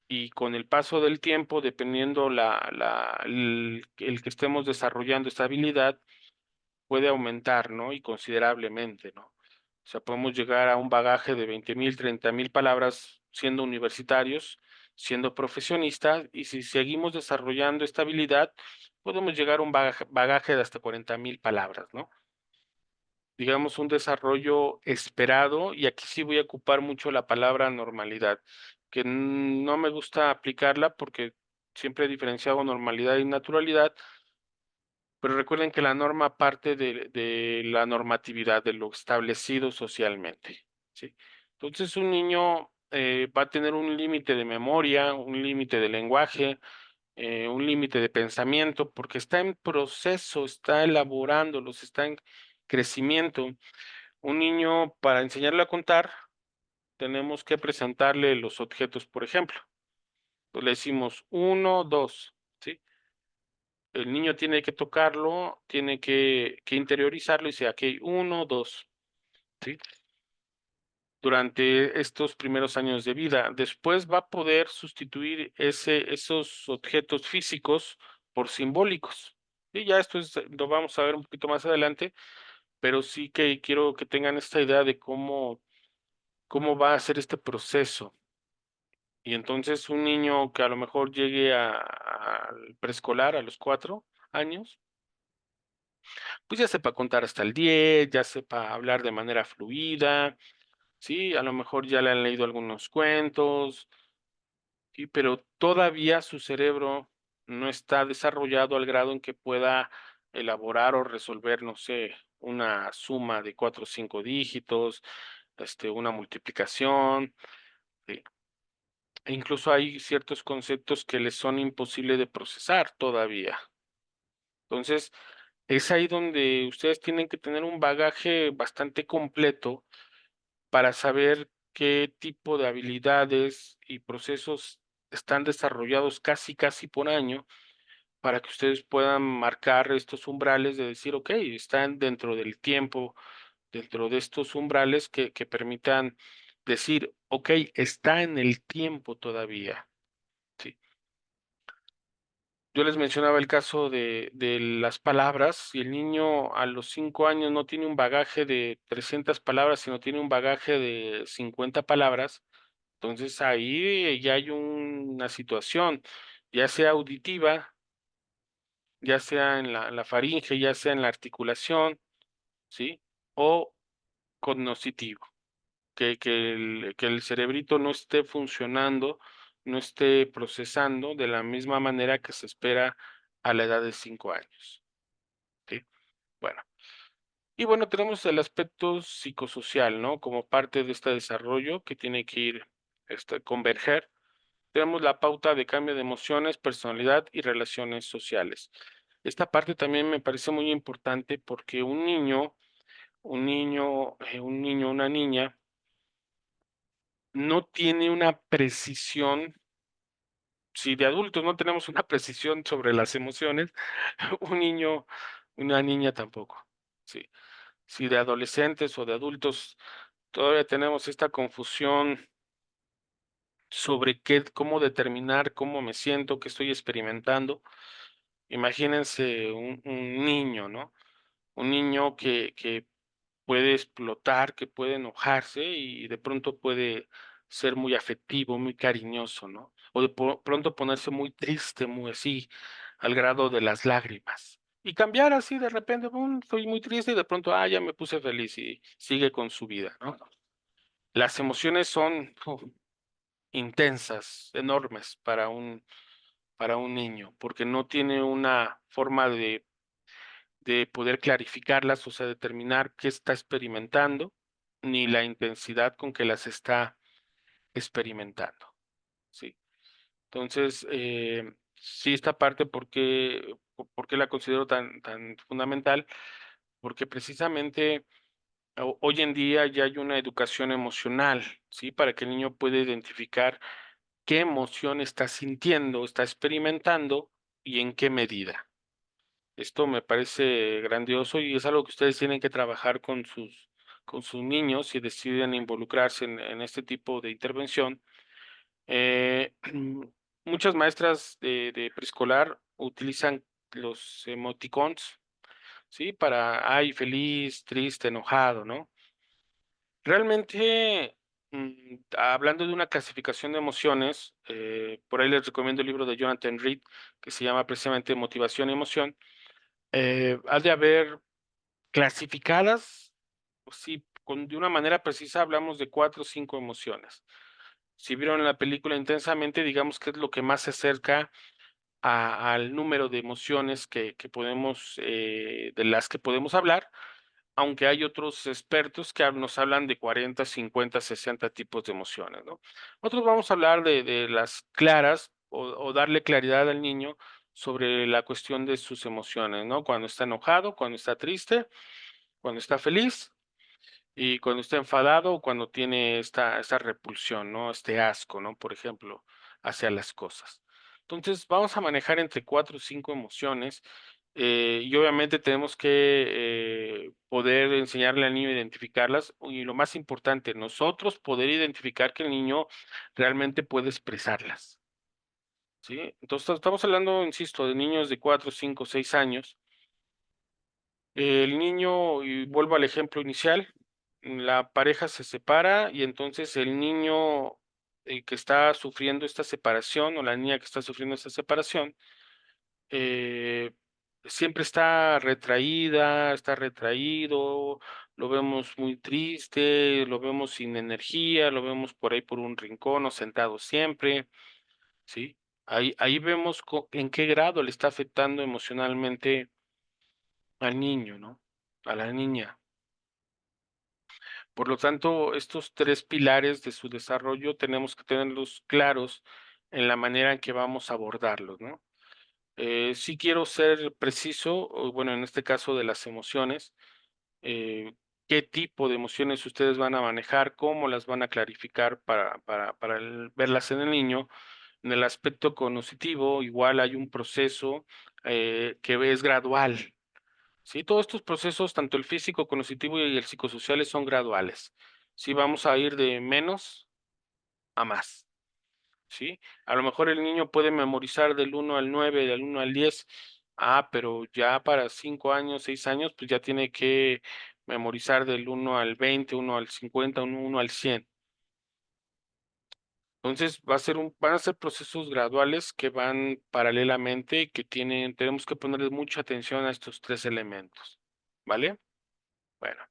y con el paso del tiempo, dependiendo el que estemos desarrollando esta habilidad, puede aumentar, ¿no? Y considerablemente, ¿no? O sea, podemos llegar a un bagaje de 20,000, 30,000 palabras siendo universitarios, siendo profesionistas, y si seguimos desarrollando esta habilidad, podemos llegar a un bagaje de hasta 40,000 palabras, ¿no? Digamos, un desarrollo esperado, y aquí sí voy a ocupar mucho la palabra normalidad, que no me gusta aplicarla porque siempre he diferenciado normalidad y naturalidad, pero recuerden que la norma parte de la normatividad, de lo establecido socialmente, ¿sí? Entonces, un niño va a tener un límite de memoria, un límite de lenguaje, un límite de pensamiento, porque está en proceso, está elaborándolos, está en crecimiento. Un niño, para enseñarle a contar, tenemos que presentarle los objetos, por ejemplo. Pues le decimos 1, 2, ¿sí? El niño tiene que tocarlo, tiene que interiorizarlo y dice, aquí 1, 2, ¿sí? Durante estos primeros años de vida. Después va a poder sustituir esos objetos físicos por simbólicos. Y ya esto lo vamos a ver un poquito más adelante, pero sí que quiero que tengan esta idea de cómo va a ser este proceso. Y entonces un niño que a lo mejor llegue al preescolar a los 4 años, pues ya sepa contar hasta el 10, ya sepa hablar de manera fluida, sí, a lo mejor ya le han leído algunos cuentos, sí, pero todavía su cerebro no está desarrollado al grado en que pueda elaborar o resolver, no sé, una suma de 4 o 5 dígitos, una multiplicación, sí. E incluso hay ciertos conceptos que les son imposibles de procesar todavía. Entonces, es ahí donde ustedes tienen que tener un bagaje bastante completo para saber qué tipo de habilidades y procesos están desarrollados casi por año, para que ustedes puedan marcar estos umbrales de decir, ok, están dentro del tiempo, dentro de estos umbrales que permitan decir, ok, está en el tiempo todavía. Sí. Yo les mencionaba el caso de las palabras. Si el niño a los 5 años no tiene un bagaje de 300 palabras, sino tiene un bagaje de 50 palabras, entonces ahí ya hay una situación, ya sea auditiva, ya sea en la faringe, ya sea en la articulación, ¿sí? O cognoscitivo, que el cerebrito no esté funcionando, no esté procesando de la misma manera que se espera a la edad de 5 años, ¿sí? Bueno, y bueno, tenemos el aspecto psicosocial, ¿no? Como parte de este desarrollo que tiene que ir, converger. Tenemos la pauta de cambio de emociones, personalidad y relaciones sociales. Esta parte también me parece muy importante porque una niña no tiene una precisión. Si de adultos no tenemos una precisión sobre las emociones, un niño, una niña tampoco. Sí. Si de adolescentes o de adultos todavía tenemos esta confusión sobre cómo determinar cómo me siento, qué estoy experimentando, imagínense un niño, ¿no? Un niño que puede explotar, que puede enojarse y de pronto puede ser muy afectivo, muy cariñoso, ¿no? O de pronto ponerse muy triste, muy así, al grado de las lágrimas. Y cambiar así de repente, estoy muy triste y de pronto, ya me puse feliz y sigue con su vida, ¿no? Las emociones son intensas, enormes para un niño, porque no tiene una forma de poder clarificarlas, o sea, determinar qué está experimentando, ni la intensidad con que las está experimentando, ¿sí? Entonces, sí, esta parte, ¿por qué la considero tan fundamental? Porque precisamente hoy en día ya hay una educación emocional, ¿sí? Para que el niño pueda identificar qué emoción está sintiendo, está experimentando y en qué medida. Esto me parece grandioso y es algo que ustedes tienen que trabajar con sus niños si deciden involucrarse en este tipo de intervención. Eh, muchas maestras de preescolar utilizan los emoticons, ¿sí? Para, ay, feliz, triste, enojado, ¿no? Realmente, hablando de una clasificación de emociones, por ahí les recomiendo el libro de Jonathan Reed, que se llama precisamente Motivación y Emoción. Ha de haber clasificadas, pues sí, de una manera precisa hablamos de 4 o 5 emociones. Si vieron la película intensamente, digamos que es lo que más se acerca al número de emociones que podemos, de las que podemos hablar, aunque hay otros expertos que nos hablan de 40, 50, 60 tipos de emociones, ¿no? Nosotros vamos a hablar de las claras o darle claridad al niño sobre la cuestión de sus emociones, ¿no? Cuando está enojado, cuando está triste, cuando está feliz y cuando está enfadado o cuando tiene esta repulsión, ¿no? Este asco, ¿no? Por ejemplo, hacia las cosas. Entonces, vamos a manejar entre 4 o 5 emociones, y obviamente tenemos que poder enseñarle al niño a identificarlas y lo más importante, nosotros poder identificar que el niño realmente puede expresarlas, ¿sí? Entonces, estamos hablando, insisto, de niños de 4, 5, 6 años. El niño, y vuelvo al ejemplo inicial, la pareja se separa y entonces el niño que está sufriendo esta separación o la niña que está sufriendo esta separación, eh, siempre está retraído, lo vemos muy triste, lo vemos sin energía, lo vemos por ahí por un rincón o sentado siempre, ¿sí? Ahí vemos en qué grado le está afectando emocionalmente al niño, ¿no? A la niña. Por lo tanto, estos 3 pilares de su desarrollo tenemos que tenerlos claros en la manera en que vamos a abordarlos, ¿no? Sí quiero ser preciso, o bueno, en este caso de las emociones, qué tipo de emociones ustedes van a manejar, cómo las van a clarificar para verlas en el niño. En el aspecto cognitivo, igual hay un proceso que es gradual. Sí, todos estos procesos, tanto el físico, cognitivo y el psicosociales, son graduales. Sí, vamos a ir de menos a más, ¿sí? A lo mejor el niño puede memorizar del 1 al 9, del 1 al 10. Pero ya para 5 años, 6 años, pues ya tiene que memorizar del 1 al 20, 1 al 50, 1 al 100. Entonces, van a ser procesos graduales que van paralelamente y que tenemos que ponerle mucha atención a estos 3 elementos, ¿vale? Bueno.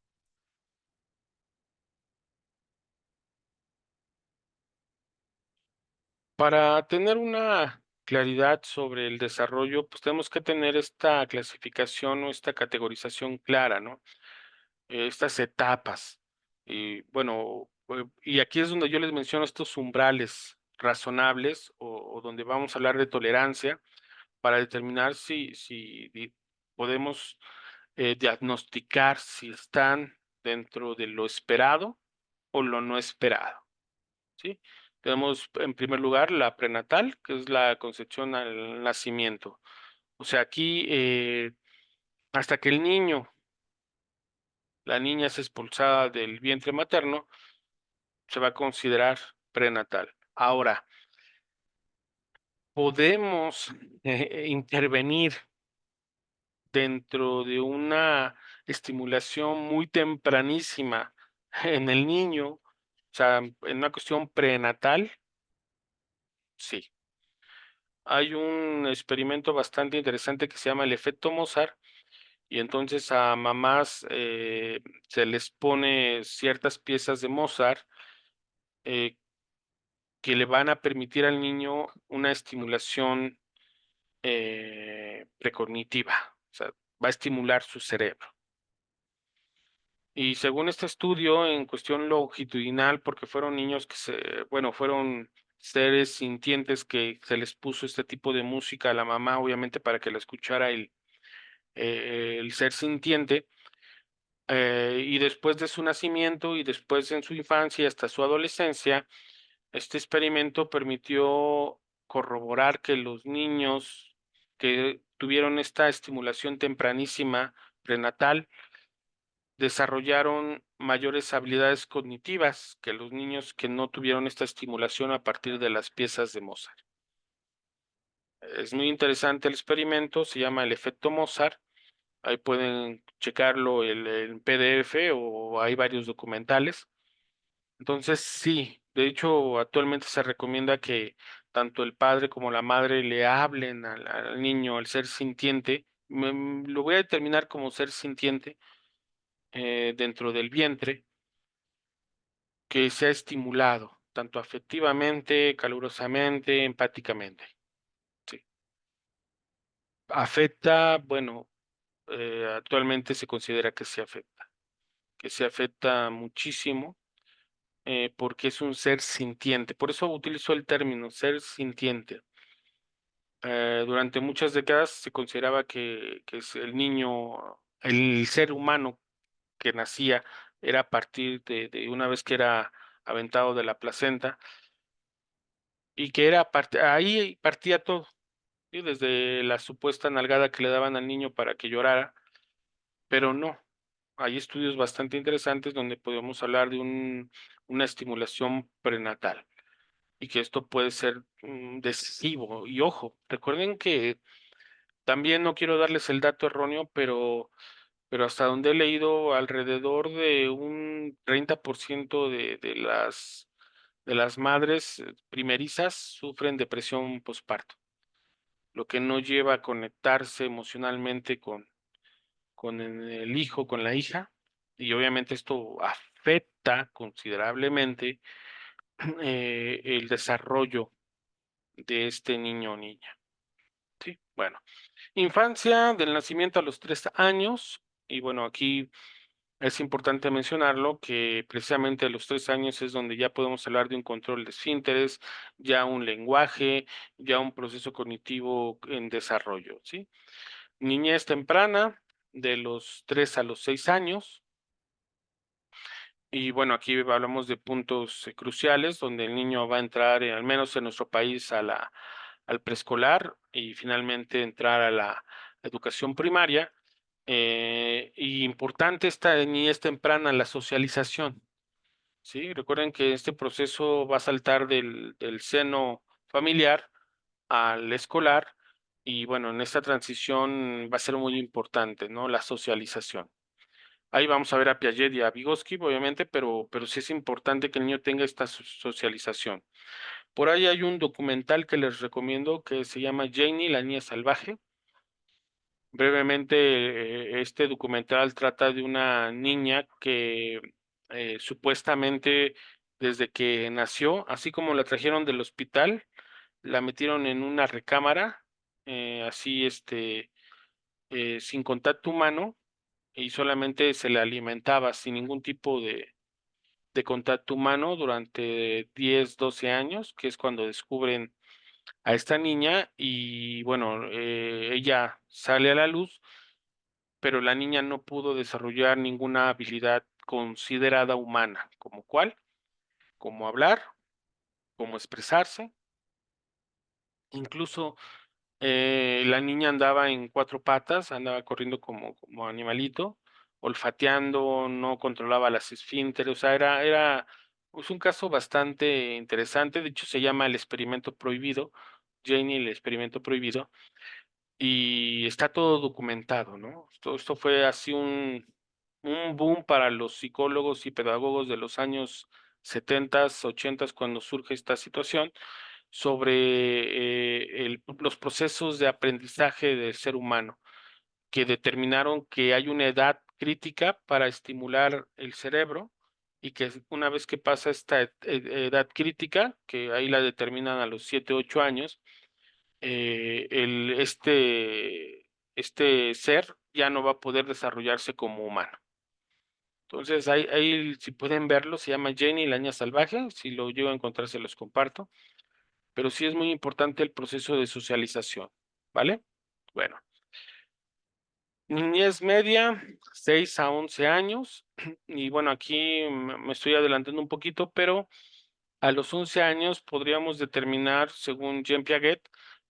Para tener una claridad sobre el desarrollo, pues tenemos que tener esta clasificación o esta categorización clara, ¿no? Estas etapas. Y bueno, y aquí es donde yo les menciono estos umbrales razonables o donde vamos a hablar de tolerancia para determinar si podemos diagnosticar si están dentro de lo esperado o lo no esperado. ¿Sí? Tenemos en primer lugar la prenatal, que es la concepción al nacimiento. O sea, aquí hasta que el niño, la niña es expulsada del vientre materno, se va a considerar prenatal. Ahora, podemos intervenir dentro de una estimulación muy tempranísima en el niño, o sea, en una cuestión prenatal, sí. Hay un experimento bastante interesante que se llama el efecto Mozart, y entonces a mamás se les pone ciertas piezas de Mozart eh, que le van a permitir al niño una estimulación precognitiva, o sea, va a estimular su cerebro. Y según este estudio, en cuestión longitudinal, porque fueron niños fueron seres sintientes que se les puso este tipo de música a la mamá, obviamente para que la escuchara el ser sintiente, y después de su nacimiento y después en su infancia y hasta su adolescencia, este experimento permitió corroborar que los niños que tuvieron esta estimulación tempranísima prenatal desarrollaron mayores habilidades cognitivas que los niños que no tuvieron esta estimulación a partir de las piezas de Mozart. Es muy interesante el experimento, se llama el efecto Mozart, Ahí pueden checarlo en PDF o hay varios documentales. Entonces, sí, de hecho, actualmente se recomienda que tanto el padre como la madre le hablen al niño, al ser sintiente. Lo voy a determinar como ser sintiente dentro del vientre, que sea estimulado, tanto afectivamente, calurosamente, empáticamente. Sí. Afecta, bueno, actualmente se considera que se afecta muchísimo porque es un ser sintiente. Por eso utilizo el término ser sintiente. Durante muchas décadas se consideraba que el niño, el ser humano que nacía era a partir de una vez que era aventado de la placenta y que era ahí partía todo, ¿sí? Desde la supuesta nalgada que le daban al niño para que llorara, pero no. Hay estudios bastante interesantes donde podemos hablar de una estimulación prenatal y que esto puede ser decisivo. Y ojo, recuerden que también no quiero darles el dato erróneo, pero hasta donde he leído, alrededor de un 30% de las madres primerizas sufren depresión postparto, lo que no lleva a conectarse emocionalmente con el hijo, con la hija, y obviamente esto afecta considerablemente el desarrollo de este niño o niña. Sí, bueno. Infancia del nacimiento a los 3 años, y bueno, aquí es importante mencionarlo que precisamente a los 3 años es donde ya podemos hablar de un control de esfínteres, ya un lenguaje, ya un proceso cognitivo en desarrollo, ¿sí? Niñez temprana, de los 3 a los 6 años, y bueno, aquí hablamos de puntos cruciales donde el niño va a entrar, al menos en nuestro país, al preescolar y finalmente entrar a la educación primaria. Y importante esta niñez temprana, la socialización, ¿sí? Recuerden que este proceso va a saltar del seno familiar al escolar y bueno, en esta transición va a ser muy importante, ¿no? La socialización. Ahí vamos a ver a Piaget y a Vygotsky, obviamente, pero sí es importante que el niño tenga esta socialización. Por ahí hay un documental que les recomiendo que se llama Janie, la niña salvaje. Brevemente, este documental trata de una niña que supuestamente desde que nació, así como la trajeron del hospital, la metieron en una recámara, así sin contacto humano, y solamente se le alimentaba sin ningún tipo de contacto humano durante 10, 12 años, que es cuando descubren a esta niña y bueno, ella sale a la luz, pero la niña no pudo desarrollar ninguna habilidad considerada humana, como cuál, como hablar, como expresarse, incluso la niña andaba en 4 patas, andaba corriendo como animalito, olfateando, no controlaba las esfínteres, o sea, era pues, un caso bastante interesante, de hecho se llama el experimento prohibido, Janie, el experimento prohibido, y está todo documentado, ¿no? Esto fue así un boom para los psicólogos y pedagogos de los años 70s, 80s, cuando surge esta situación sobre los procesos de aprendizaje del ser humano, que determinaron que hay una edad crítica para estimular el cerebro y que una vez que pasa esta edad crítica, que ahí la determinan a los 7, 8 años, este ser ya no va a poder desarrollarse como humano. Entonces, ahí si pueden verlo, se llama Jenny, la niña salvaje, si lo llego a encontrar se los comparto, pero sí es muy importante el proceso de socialización, ¿vale? Bueno, niñez media, 6 a 11 años, y bueno, aquí me estoy adelantando un poquito, pero a los 11 años podríamos determinar, según Jean Piaget,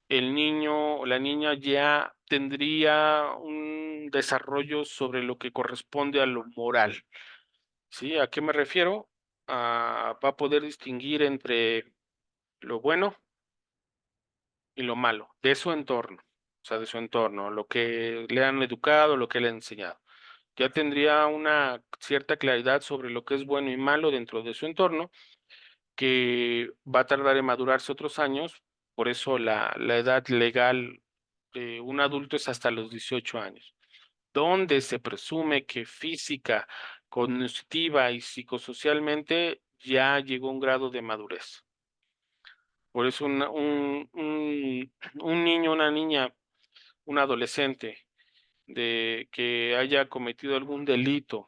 el niño o la niña ya tendría un desarrollo sobre lo que corresponde a lo moral. ¿Sí? ¿A qué me refiero? Va a poder distinguir entre lo bueno y lo malo de su entorno. o sea, de su entorno, lo que le han educado, lo que le han enseñado. Ya tendría una cierta claridad sobre lo que es bueno y malo dentro de su entorno, que va a tardar en madurarse otros años, por eso la edad legal de un adulto es hasta los 18 años, donde se presume que física, cognitiva y psicosocialmente ya llegó a un grado de madurez. Por eso un niño, una niña, un adolescente de que haya cometido algún delito,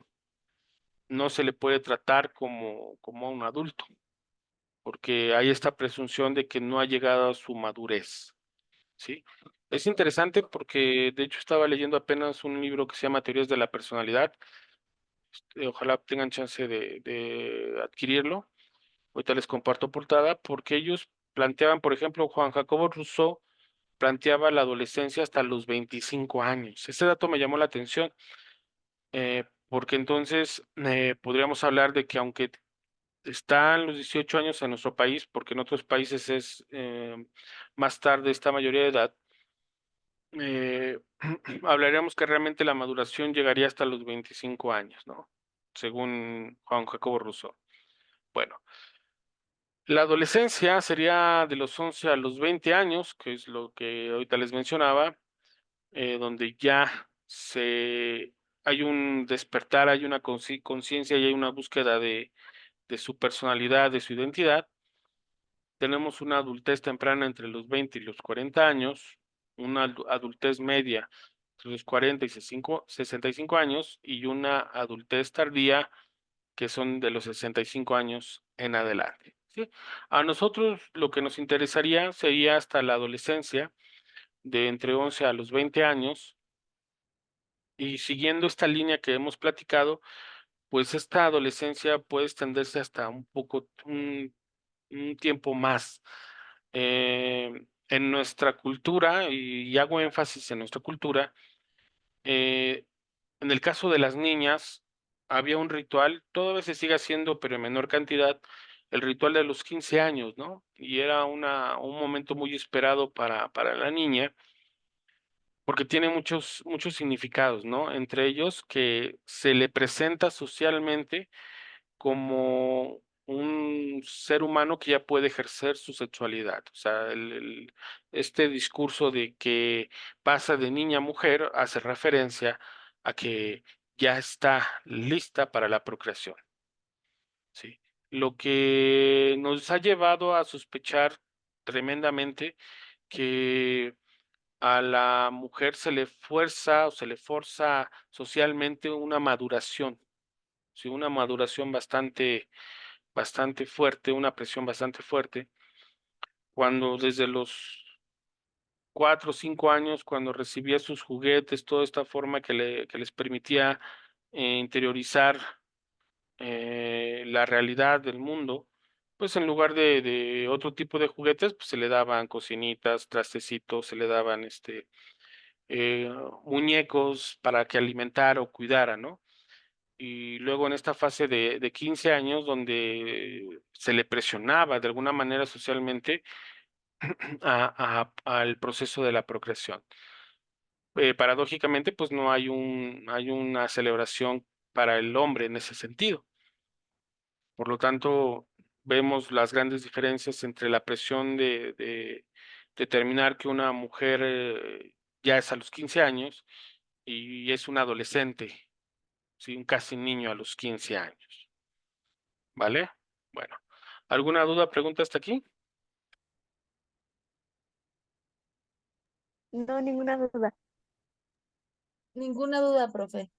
no se le puede tratar como a un adulto, porque hay esta presunción de que no ha llegado a su madurez, ¿sí? Es interesante porque, de hecho, estaba leyendo apenas un libro que se llama Teorías de la Personalidad. Ojalá tengan chance de adquirirlo. Ahorita les comparto portada, porque ellos planteaban, por ejemplo, Juan Jacobo Rousseau planteaba la adolescencia hasta los 25 años. Ese dato me llamó la atención, porque entonces podríamos hablar de que aunque están los 18 años en nuestro país, porque en otros países es más tarde esta mayoría de edad, hablaríamos que realmente la maduración llegaría hasta los 25 años, ¿no? Según Juan Jacobo Rousseau. Bueno, la adolescencia sería de los 11 a los 20 años, que es lo que ahorita les mencionaba, donde ya hay un despertar, hay una conciencia y hay una búsqueda de su personalidad, de su identidad. Tenemos una adultez temprana entre los 20 y los 40 años, una adultez media entre los 40 y 65 años y una adultez tardía que son de los 65 años en adelante, ¿sí? A nosotros lo que nos interesaría sería hasta la adolescencia, de entre 11 a los 20 años, y siguiendo esta línea que hemos platicado, pues esta adolescencia puede extenderse hasta un poco, un tiempo más. En nuestra cultura, y hago énfasis en nuestra cultura, eh, en el caso de las niñas, había un ritual, todavía se sigue haciendo, pero en menor cantidad, el ritual de los 15 años, ¿no? Y era un momento muy esperado para la niña, porque tiene muchos significados, ¿no? Entre ellos que se le presenta socialmente como un ser humano que ya puede ejercer su sexualidad. O sea, este discurso de que pasa de niña a mujer hace referencia a que ya está lista para la procreación, ¿sí? Lo que nos ha llevado a sospechar tremendamente que a la mujer se le fuerza o se le forza socialmente una maduración, ¿sí? Una maduración bastante fuerte, una presión bastante fuerte, cuando desde los 4 o 5 años, cuando recibía sus juguetes, toda esta forma que les permitía interiorizar la realidad del mundo, pues en lugar de otro tipo de juguetes, pues se le daban cocinitas, trastecitos, se le daban eh, muñecos para que alimentara o cuidara, ¿no? Y luego en esta fase de 15 años, donde se le presionaba de alguna manera socialmente al proceso de la procreación. Paradójicamente, pues no hay una celebración para el hombre en ese sentido. Por lo tanto, vemos las grandes diferencias entre la presión de determinar que una mujer ya es a los 15 años y es un adolescente, ¿sí? Un casi niño a los 15 años. ¿Vale? Bueno, ¿alguna duda, pregunta hasta aquí?
No, ninguna duda.
Ninguna duda, profe.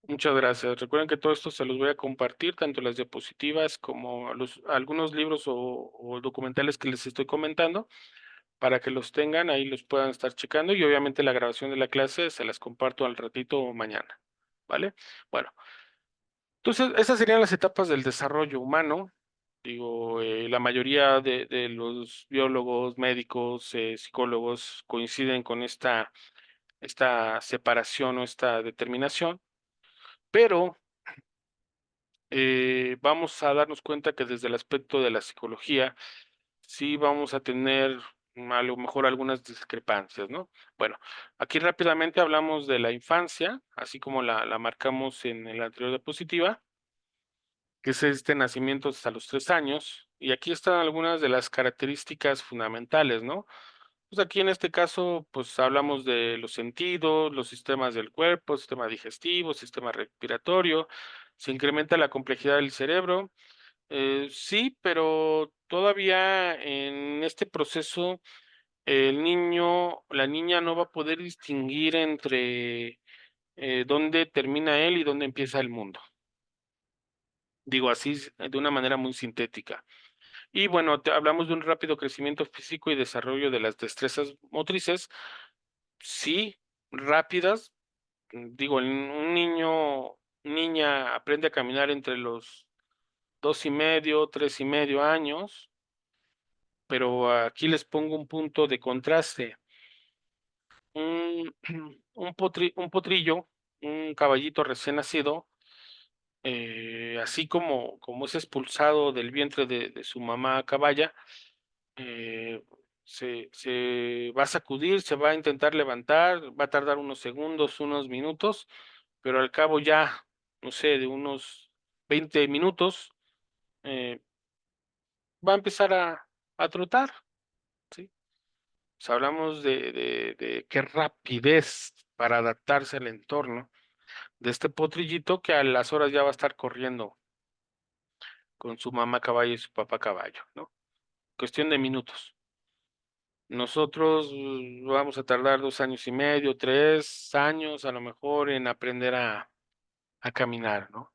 Muchas gracias. Recuerden que todo esto se los voy a compartir, tanto las diapositivas como algunos libros o documentales que les estoy comentando, para que los tengan, ahí los puedan estar checando y obviamente la grabación de la clase se las comparto al ratito o mañana. ¿Vale? Bueno, entonces esas serían las etapas del desarrollo humano. Digo, la mayoría de los biólogos, médicos, psicólogos coinciden con esta separación o esta determinación, pero vamos a darnos cuenta que desde el aspecto de la psicología, sí vamos a tener a lo mejor algunas discrepancias, ¿no? Bueno, aquí rápidamente hablamos de la infancia, así como la marcamos en el anterior diapositiva, que es este nacimiento hasta los 3 años, y aquí están algunas de las características fundamentales, ¿no? Pues aquí en este caso, pues hablamos de los sentidos, los sistemas del cuerpo, sistema digestivo, sistema respiratorio, se incrementa la complejidad del cerebro, sí, pero todavía en este proceso el niño, la niña no va a poder distinguir entre dónde termina él y dónde empieza el mundo. Digo así de una manera muy sintética. Y bueno, hablamos de un rápido crecimiento físico y desarrollo de las destrezas motrices, sí, rápidas. Digo, un niña aprende a caminar entre los 2 y medio, 3 y medio años, pero aquí les pongo un punto de contraste. Un, un potrillo, un caballito recién nacido, así como es expulsado del vientre de su mamá caballa, eh, se va a sacudir, se va a intentar levantar, va a tardar unos segundos, unos minutos, pero al cabo ya, no sé, de unos 20 minutos, va a empezar a trotar, ¿sí? Pues hablamos de qué rapidez para adaptarse al entorno de este potrillito que a las horas ya va a estar corriendo con su mamá caballo y su papá caballo, ¿no? Cuestión de minutos. Nosotros vamos a tardar 2 años y medio, 3 años a lo mejor en aprender a caminar, ¿no?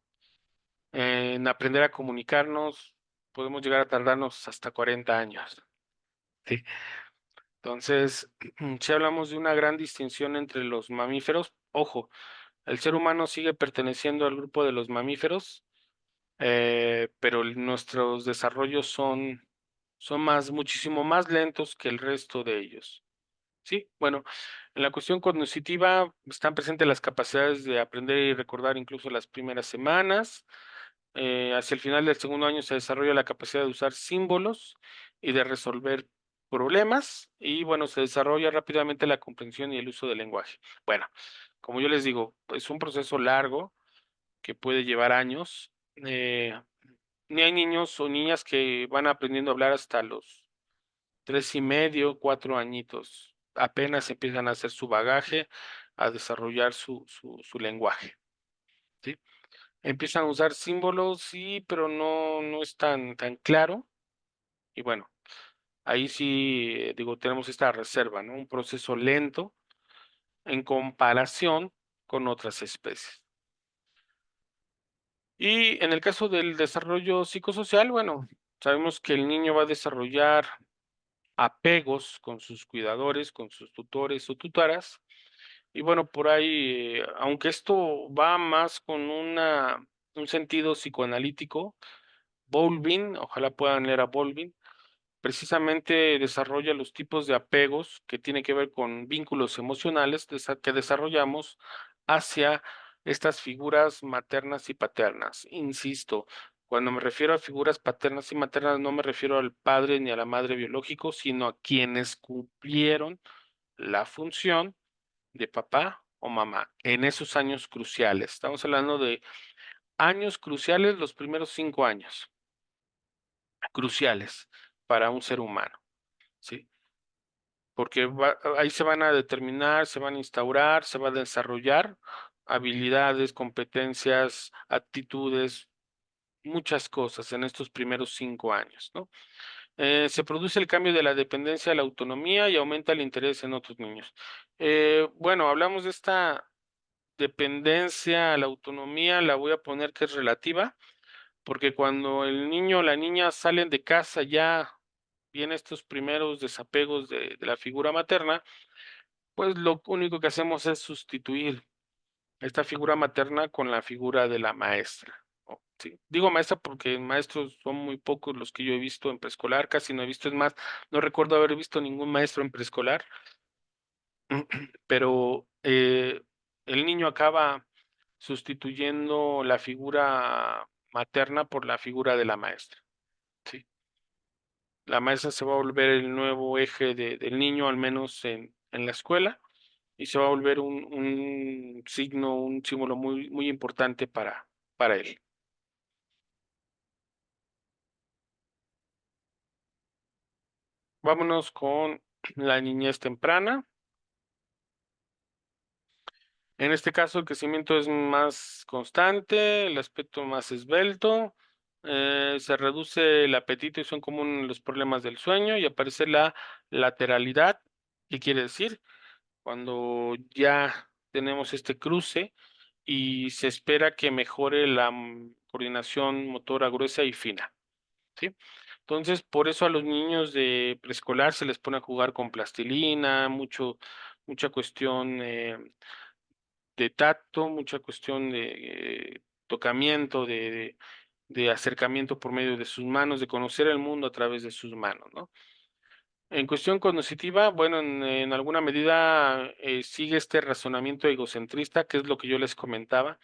En aprender a comunicarnos, podemos llegar a tardarnos hasta 40 años. ¿Sí? Entonces, si hablamos de una gran distinción entre los mamíferos, ojo, el ser humano sigue perteneciendo al grupo de los mamíferos, pero nuestros desarrollos son muchísimo más lentos que el resto de ellos. Sí, bueno, en la cuestión cognitiva están presentes las capacidades de aprender y recordar incluso las primeras semanas. Hacia el final del segundo año se desarrolla la capacidad de usar símbolos y de resolver problemas. Y bueno, se desarrolla rápidamente la comprensión y el uso del lenguaje. Bueno, como yo les digo, es un proceso largo que puede llevar años. Ni hay niños o niñas que van aprendiendo a hablar hasta los 3 y medio, 4 añitos. Apenas empiezan a hacer su bagaje, a desarrollar su lenguaje, ¿sí? Empiezan a usar símbolos, sí, pero no es tan claro. Y bueno, ahí sí, digo, tenemos esta reserva, ¿no? Un proceso lento en comparación con otras especies. Y en el caso del desarrollo psicosocial, bueno, sabemos que el niño va a desarrollar apegos con sus cuidadores, con sus tutores o tutoras. Y bueno, por ahí, aunque esto va más con un sentido psicoanalítico, Bowlby, ojalá puedan leer a Bowlby, precisamente desarrolla los tipos de apegos que tienen que ver con vínculos emocionales que desarrollamos hacia estas figuras maternas y paternas. Insisto, cuando me refiero a figuras paternas y maternas, no me refiero al padre ni a la madre biológico, sino a quienes cumplieron la función de papá o mamá en esos años cruciales. Estamos hablando de años cruciales, los primeros 5 años, cruciales para un ser humano, ¿sí? Porque ahí se van a determinar, se van a instaurar, se va a desarrollar habilidades, competencias, actitudes, muchas cosas en estos primeros 5 años, ¿no? Se produce el cambio de la dependencia a la autonomía y aumenta el interés en otros niños. Bueno, hablamos de esta dependencia a la autonomía, la voy a poner que es relativa, porque cuando el niño o la niña salen de casa ya vienen estos primeros desapegos de la figura materna, pues lo único que hacemos es sustituir esta figura materna con la figura de la maestra. ¿Sí? Digo maestra porque maestros son muy pocos los que yo he visto en preescolar, casi no he visto, es más, no recuerdo haber visto ningún maestro en preescolar, pero el niño acaba sustituyendo la figura materna por la figura de la maestra. ¿Sí? La maestra se va a volver el nuevo eje del niño, al menos en la escuela, y se va a volver un signo, un símbolo muy, muy importante para él. Vámonos con la niñez temprana. En este caso, el crecimiento es más constante, el aspecto más esbelto, se reduce el apetito y son comunes los problemas del sueño y aparece la lateralidad. ¿Qué quiere decir? Cuando ya tenemos este cruce y se espera que mejore la coordinación motora gruesa y fina, ¿sí? Entonces, por eso a los niños de preescolar se les pone a jugar con plastilina, mucha cuestión de tacto, mucha cuestión de tocamiento, de acercamiento por medio de sus manos, de conocer el mundo a través de sus manos, ¿no? En cuestión cognitiva, bueno, en alguna medida sigue este razonamiento egocentrista, que es lo que yo les comentaba,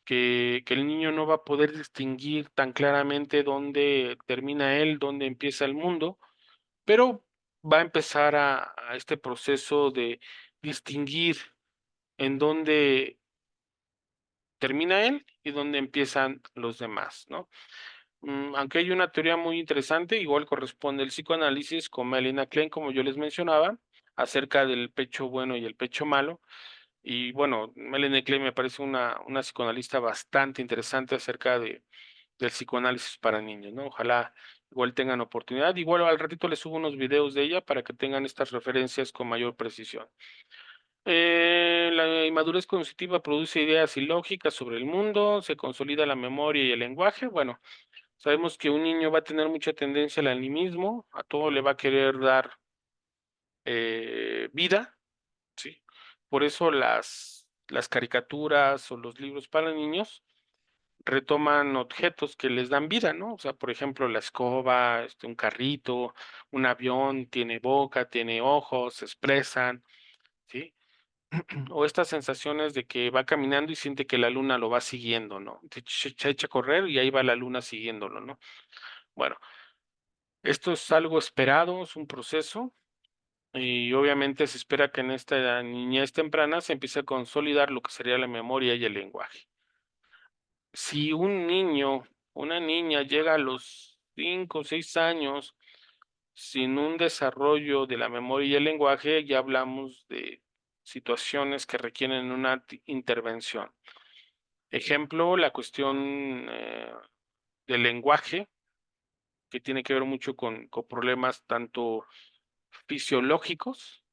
que el niño no va a poder distinguir tan claramente dónde termina él, dónde empieza el mundo, pero va a empezar a este proceso de distinguir en dónde termina él y dónde empiezan los demás, ¿no? Aunque hay una teoría muy interesante, igual corresponde el psicoanálisis con Melina Klein, como yo les mencionaba, acerca del pecho bueno y el pecho malo. Y bueno, Melanie Klein me parece una psicoanalista bastante interesante acerca del psicoanálisis para niños, ¿no? Ojalá igual tengan oportunidad. Igual al ratito les subo unos videos de ella para que tengan estas referencias con mayor precisión. La inmadurez cognitiva produce ideas ilógicas sobre el mundo, se consolida la memoria y el lenguaje. Bueno, sabemos que un niño va a tener mucha tendencia al animismo, a todo le va a querer dar vida, ¿sí? Por eso las caricaturas o los libros para niños retoman objetos que les dan vida, ¿no? O sea, por ejemplo, la escoba, un carrito, un avión, tiene boca, tiene ojos, se expresan, ¿sí? O estas sensaciones de que va caminando y siente que la luna lo va siguiendo, ¿no? Se echa a correr y ahí va la luna siguiéndolo, ¿no? Bueno, esto es algo esperado, es un proceso, y obviamente se espera que en esta niñez temprana se empiece a consolidar lo que sería la memoria y el lenguaje. Si un niño, una niña llega a los 5 o 6 años sin un desarrollo de la memoria y el lenguaje, ya hablamos de situaciones que requieren una intervención. Ejemplo, la cuestión del lenguaje, que tiene que ver mucho con problemas tanto fisiológicos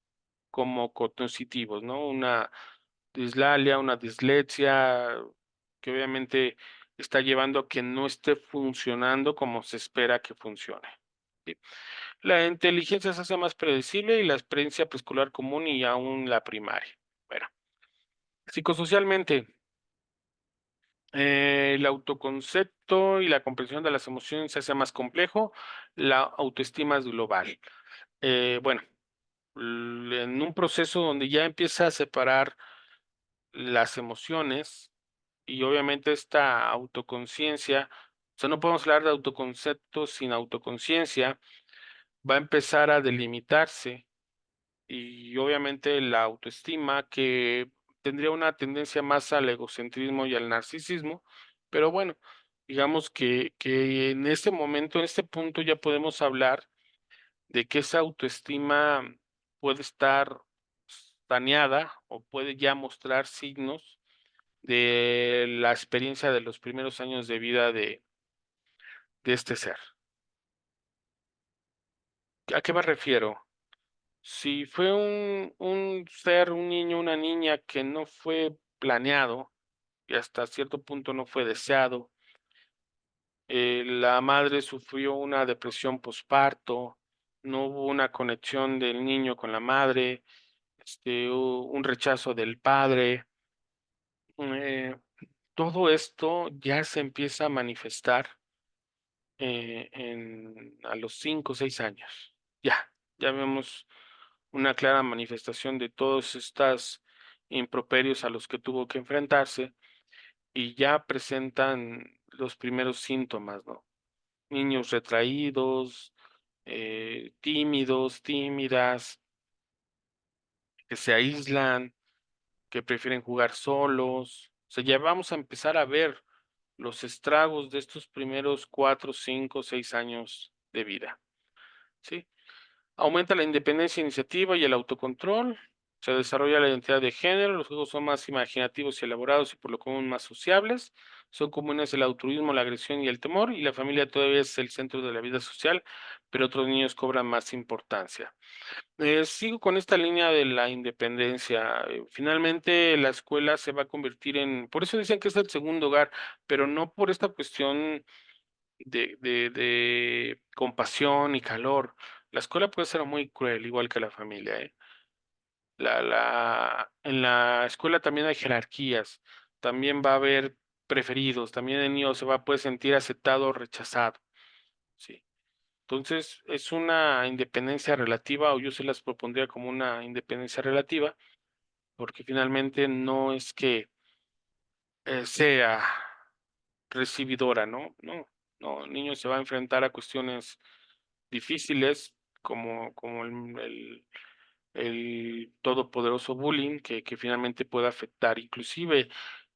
como cognitivos, ¿no? Una dislalia, una dislexia, que obviamente está llevando a que no esté funcionando como se espera que funcione, ¿sí? La inteligencia se hace más predecible y la experiencia preescolar común y aún la primaria. Bueno, psicosocialmente, el autoconcepto y la comprensión de las emociones se hace más complejo, la autoestima es global. Bueno, en un proceso donde ya empieza a separar las emociones y obviamente esta autoconciencia, o sea, no podemos hablar de autoconcepto sin autoconciencia, va a empezar a delimitarse y obviamente la autoestima que tendría una tendencia más al egocentrismo y al narcisismo, pero bueno, digamos que en este momento, en este punto ya podemos hablar de que esa autoestima puede estar saneada o puede ya mostrar signos de la experiencia de los primeros años de vida de este ser. ¿A qué me refiero? Si fue un ser, un niño, una niña que no fue planeado y hasta cierto punto no fue deseado, la madre sufrió una depresión posparto, no hubo una conexión del niño con la madre, hubo un rechazo del padre, eh, todo esto ya se empieza a manifestar a los 5 o 6 años. Ya vemos una clara manifestación de todos estos improperios a los que tuvo que enfrentarse y ya presentan los primeros síntomas, ¿no? Niños retraídos, tímidos, tímidas, que se aíslan, que prefieren jugar solos. O sea, ya vamos a empezar a ver los estragos de estos primeros 4, 5, 6 años de vida, ¿sí? Aumenta la independencia, iniciativa y el autocontrol. Se desarrolla la identidad de género. Los juegos son más imaginativos y elaborados y por lo común más sociables. Son comunes el altruismo, la agresión y el temor. Y la familia todavía es el centro de la vida social, pero otros niños cobran más importancia. Sigo con esta línea de la independencia. Finalmente, la escuela se va a convertir en, por eso dicen que es el segundo hogar, pero no por esta cuestión de compasión y calor. La escuela puede ser muy cruel, igual que la familia, ¿eh? En la escuela también hay jerarquías, también va a haber preferidos, también el niño puede sentir aceptado o rechazado, ¿sí? Entonces, es una independencia relativa, o yo se las propondría como una independencia relativa, porque finalmente no es que sea recibidora, ¿no? No, no, el niño se va a enfrentar a cuestiones difíciles como el todopoderoso bullying que finalmente puede afectar inclusive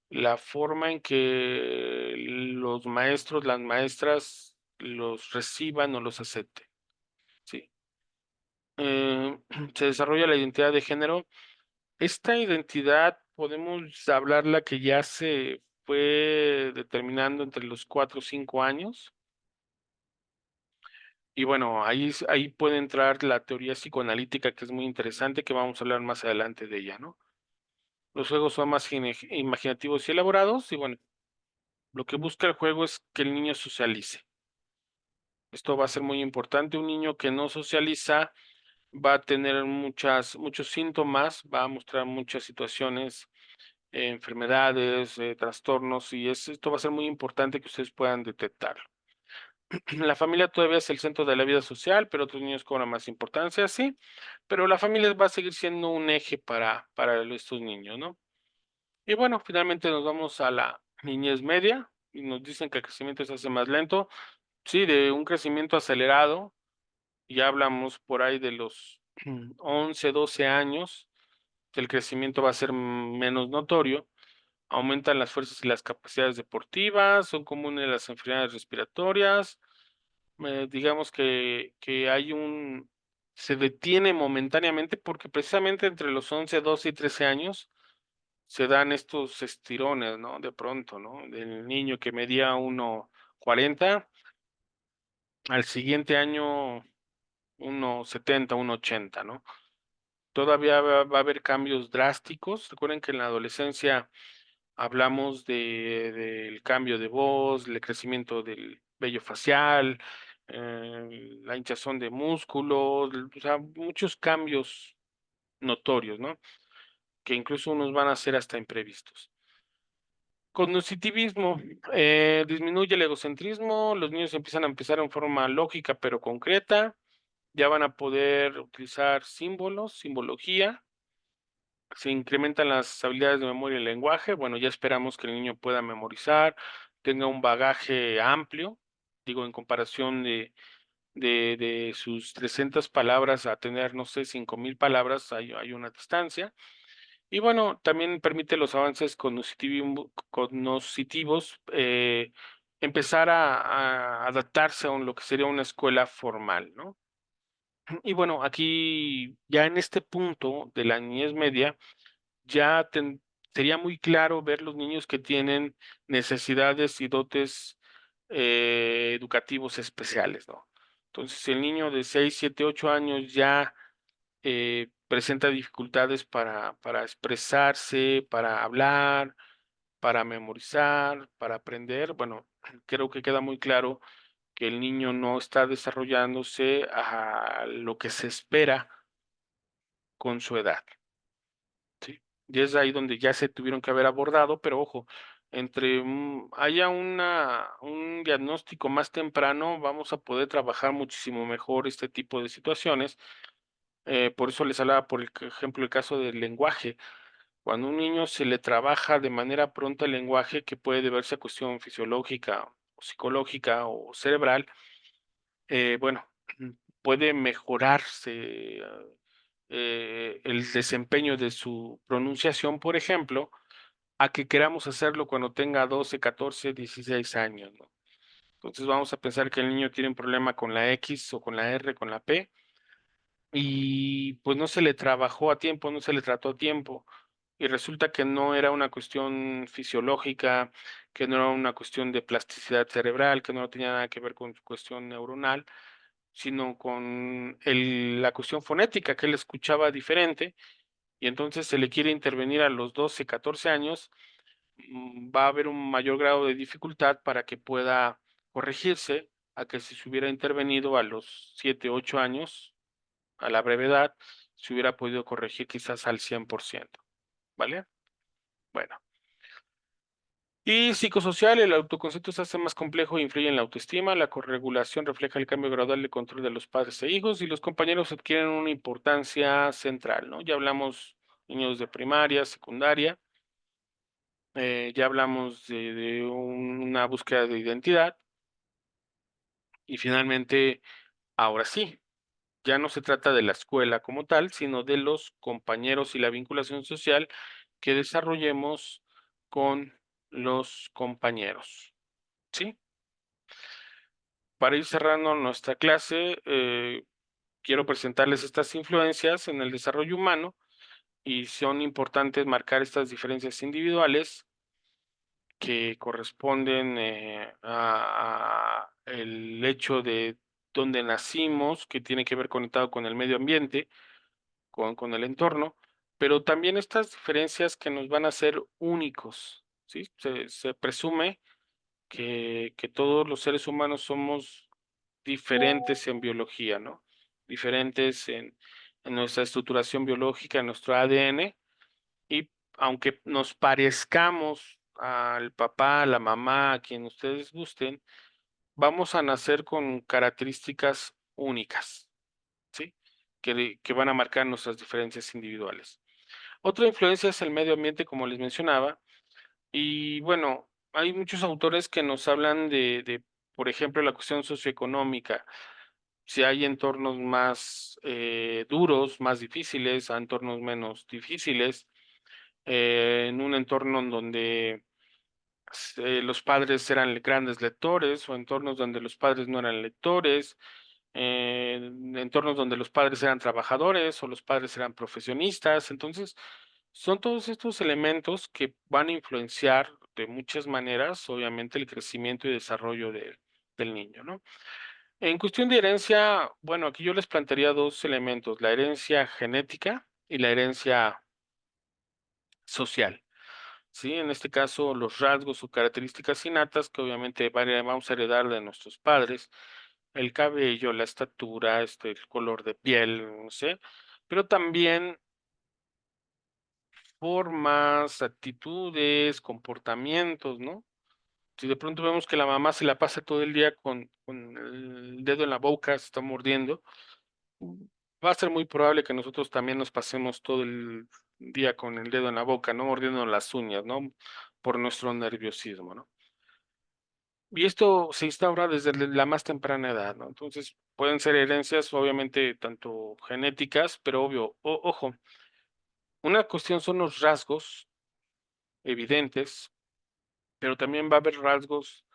la forma en que los maestros, las maestras los reciban o los acepten, ¿sí? Se desarrolla la identidad de género. Esta identidad podemos hablarla que ya se fue determinando entre los 4 o 5 años. Y bueno, ahí puede entrar la teoría psicoanalítica, que es muy interesante, que vamos a hablar más adelante de ella, ¿no? Los juegos son más imaginativos y elaborados, y bueno, lo que busca el juego es que el niño socialice. Esto va a ser muy importante. Un niño que no socializa va a tener muchos síntomas, va a mostrar muchas situaciones, enfermedades, trastornos, y esto va a ser muy importante que ustedes puedan detectarlo. La familia todavía es el centro de la vida social, pero otros niños cobran más importancia, sí, pero la familia va a seguir siendo un eje para estos niños, ¿no? Y bueno, finalmente nos vamos a la niñez media y nos dicen que el crecimiento se hace más lento. Sí, de un crecimiento acelerado, ya hablamos por ahí de los 11, 12 años, que el crecimiento va a ser menos notorio. Aumentan las fuerzas y las capacidades deportivas, son comunes las enfermedades respiratorias. Digamos que se detiene momentáneamente porque precisamente entre los 11, 12 y 13 años se dan estos estirones, ¿no? De pronto, ¿no? Del niño que medía 1,40, al siguiente año 1,70, 1,80, ¿no? Todavía va a haber cambios drásticos. Recuerden que en la adolescencia hablamos del cambio de voz, el crecimiento del vello facial, la hinchazón de músculos, o sea, muchos cambios notorios, ¿no? Que incluso unos van a ser hasta imprevistos. Cognitivismo, disminuye el egocentrismo, los niños empiezan a empezar en forma lógica pero concreta, ya van a poder utilizar símbolos, simbología, se incrementan las habilidades de memoria y lenguaje. Bueno, ya esperamos que el niño pueda memorizar, tenga un bagaje amplio, digo, en comparación de sus 300 palabras a tener, no sé, 5,000 palabras, hay una distancia. Y bueno, también permite los avances cognitivos, empezar a adaptarse a lo que sería una escuela formal, ¿no? Y bueno, aquí ya en este punto de la niñez media, ya sería muy claro ver los niños que tienen necesidades y dotes educativos especiales, ¿no? Entonces, si el niño de 6, 7, 8 años ya presenta dificultades para expresarse, para hablar, para memorizar, para aprender, bueno, creo que queda muy claro que el niño no está desarrollándose a lo que se espera con su edad. Sí, y es ahí donde ya se tuvieron que haber abordado, pero ojo, entre haya un diagnóstico más temprano, vamos a poder trabajar muchísimo mejor este tipo de situaciones. Por eso les hablaba, por ejemplo, el caso del lenguaje. Cuando a un niño se le trabaja de manera pronta el lenguaje, que puede deberse a cuestión fisiológica, o psicológica o cerebral, bueno, puede mejorarse el desempeño de su pronunciación, por ejemplo, a que queramos hacerlo cuando tenga 12, 14, 16 años, ¿no? Entonces vamos a pensar que el niño tiene un problema con la X o con la R, con la P, y pues no se le trabajó a tiempo, no se le trató a tiempo, y resulta que no era una cuestión fisiológica, que no era una cuestión de plasticidad cerebral, que no tenía nada que ver con su cuestión neuronal, sino con la cuestión fonética, que él escuchaba diferente, y entonces se le quiere intervenir a los 12, 14 años, va a haber un mayor grado de dificultad para que pueda corregirse a que si se hubiera intervenido a los 7, 8 años, a la brevedad, se hubiera podido corregir quizás al 100%, ¿vale? Bueno. Y psicosocial, el autoconcepto se hace más complejo e influye en la autoestima. La corregulación refleja el cambio gradual de control de los padres e hijos y los compañeros adquieren una importancia central, ¿no? Ya hablamos niños de primaria, secundaria, ya hablamos de una búsqueda de identidad y finalmente, ahora sí, ya no se trata de la escuela como tal, sino de los compañeros y la vinculación social que desarrollemos con los compañeros, ¿sí? Para ir cerrando nuestra clase, quiero presentarles estas influencias en el desarrollo humano y son importantes marcar estas diferencias individuales que corresponden a el hecho de dónde nacimos, que tiene que ver conectado con el medio ambiente, con el entorno, pero también estas diferencias que nos van a hacer únicos, ¿sí? Se presume que todos los seres humanos somos diferentes en biología, ¿no? Diferentes en nuestra estructuración biológica, en nuestro ADN, y aunque nos parezcamos al papá, a la mamá, a quien ustedes gusten, vamos a nacer con características únicas, ¿sí? Que van a marcar nuestras diferencias individuales. Otra influencia es el medio ambiente, como les mencionaba, y bueno, hay muchos autores que nos hablan por ejemplo, la cuestión socioeconómica. Si hay entornos más duros, más difíciles, a entornos menos difíciles, en un entorno en donde los padres eran grandes lectores o entornos donde los padres no eran lectores, en entornos donde los padres eran trabajadores o los padres eran profesionistas. Entonces, son todos estos elementos que van a influenciar de muchas maneras, obviamente, el crecimiento y desarrollo del niño, ¿no? En cuestión de herencia, bueno, aquí yo les plantearía dos elementos, la herencia genética y la herencia social, ¿sí? En este caso, los rasgos o características innatas que obviamente vamos a heredar de nuestros padres, el cabello, la estatura, el color de piel, no sé, pero también formas, actitudes, comportamientos, ¿no? Si de pronto vemos que la mamá se la pasa todo el día con el dedo en la boca, se está mordiendo, va a ser muy probable que nosotros también nos pasemos todo el día con el dedo en la boca, ¿no? Mordiendo las uñas, ¿no? Por nuestro nerviosismo, ¿no? Y esto se instaura desde la más temprana edad, ¿no? Entonces, pueden ser herencias, obviamente, tanto genéticas, pero obvio, ojo, una cuestión son los rasgos evidentes, pero también va a haber rasgos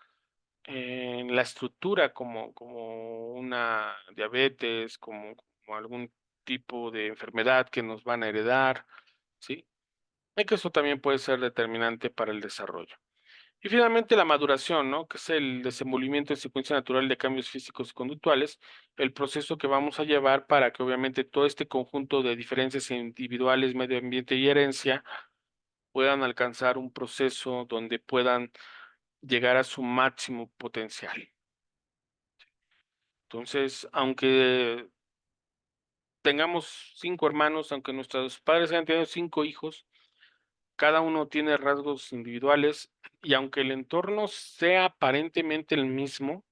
en la estructura, como una diabetes, como algún tipo de enfermedad que nos van a heredar, ¿sí? Y que eso también puede ser determinante para el desarrollo. Y finalmente la maduración, ¿no? Que es el desenvolvimiento en secuencia natural de cambios físicos y conductuales, el proceso que vamos a llevar para que obviamente todo este conjunto de diferencias individuales, medio ambiente y herencia puedan alcanzar un proceso donde puedan llegar a su máximo potencial. Entonces, aunque tengamos 5 hermanos, aunque nuestros padres hayan tenido 5 hijos, cada uno tiene rasgos individuales y aunque el entorno sea aparentemente el mismo,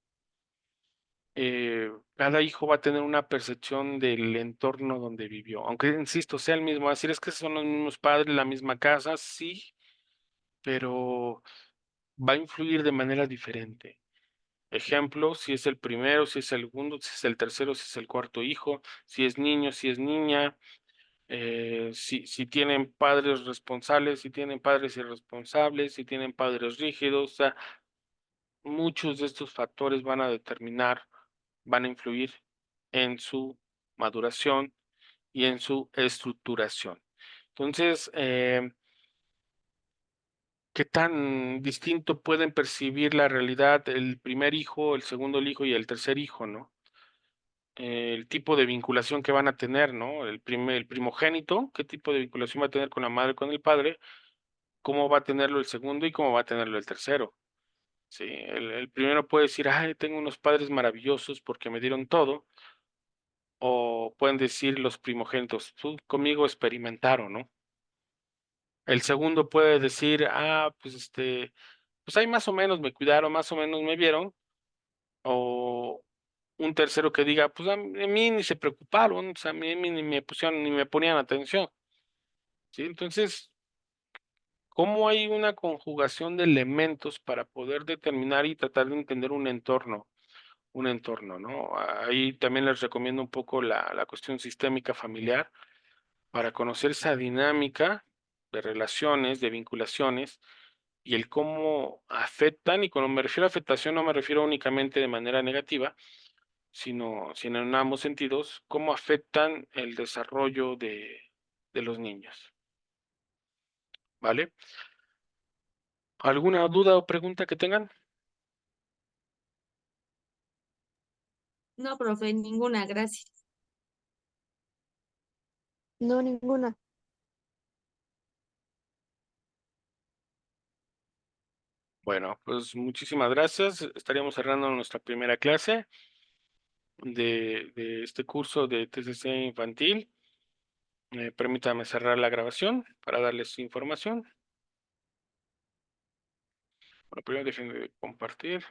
cada hijo va a tener una percepción del entorno donde vivió. Aunque, insisto, sea el mismo, decir es que son los mismos padres, la misma casa, sí, pero va a influir de manera diferente. ejemplo, si es el primero, si es el segundo, si es el tercero, si es el cuarto hijo, si es niño, si es niña, si tienen padres responsables, si tienen padres irresponsables, si tienen padres rígidos, o sea, muchos de estos factores van a determinar, van a influir en su maduración y en su estructuración. Entonces, ¿qué tan distinto pueden percibir la realidad el primer hijo, el segundo hijo y el tercer hijo, no? El tipo de vinculación que van a tener, ¿no? El primogénito, ¿qué tipo de vinculación va a tener con la madre, con el padre? ¿Cómo va a tenerlo el segundo y cómo va a tenerlo el tercero? Sí, el primero puede decir, ay, tengo unos padres maravillosos porque me dieron todo, o pueden decir los primogénitos, tú conmigo experimentaron, ¿no? El segundo puede decir, pues pues ahí más o menos me cuidaron, más o menos me vieron, o un tercero que diga, pues a mí ni se preocuparon, o sea, a mí ni me pusieron, ni me ponían atención, ¿sí? Entonces, ¿cómo hay una conjugación de elementos para poder determinar y tratar de entender un entorno? Un entorno, ¿no? Ahí también les recomiendo un poco la cuestión sistémica familiar para conocer esa dinámica de relaciones, de vinculaciones y el cómo afectan, y cuando me refiero a afectación no me refiero únicamente de manera negativa, sino en ambos sentidos, cómo afectan el desarrollo de los niños, ¿vale? ¿Alguna duda o pregunta que tengan?
No, profe, ninguna, gracias.
No, ninguna.
Bueno, pues muchísimas gracias. Estaríamos cerrando nuestra primera clase de este curso de TCC infantil. Permítame cerrar la grabación para darles información. Bueno, primero dejen de compartir.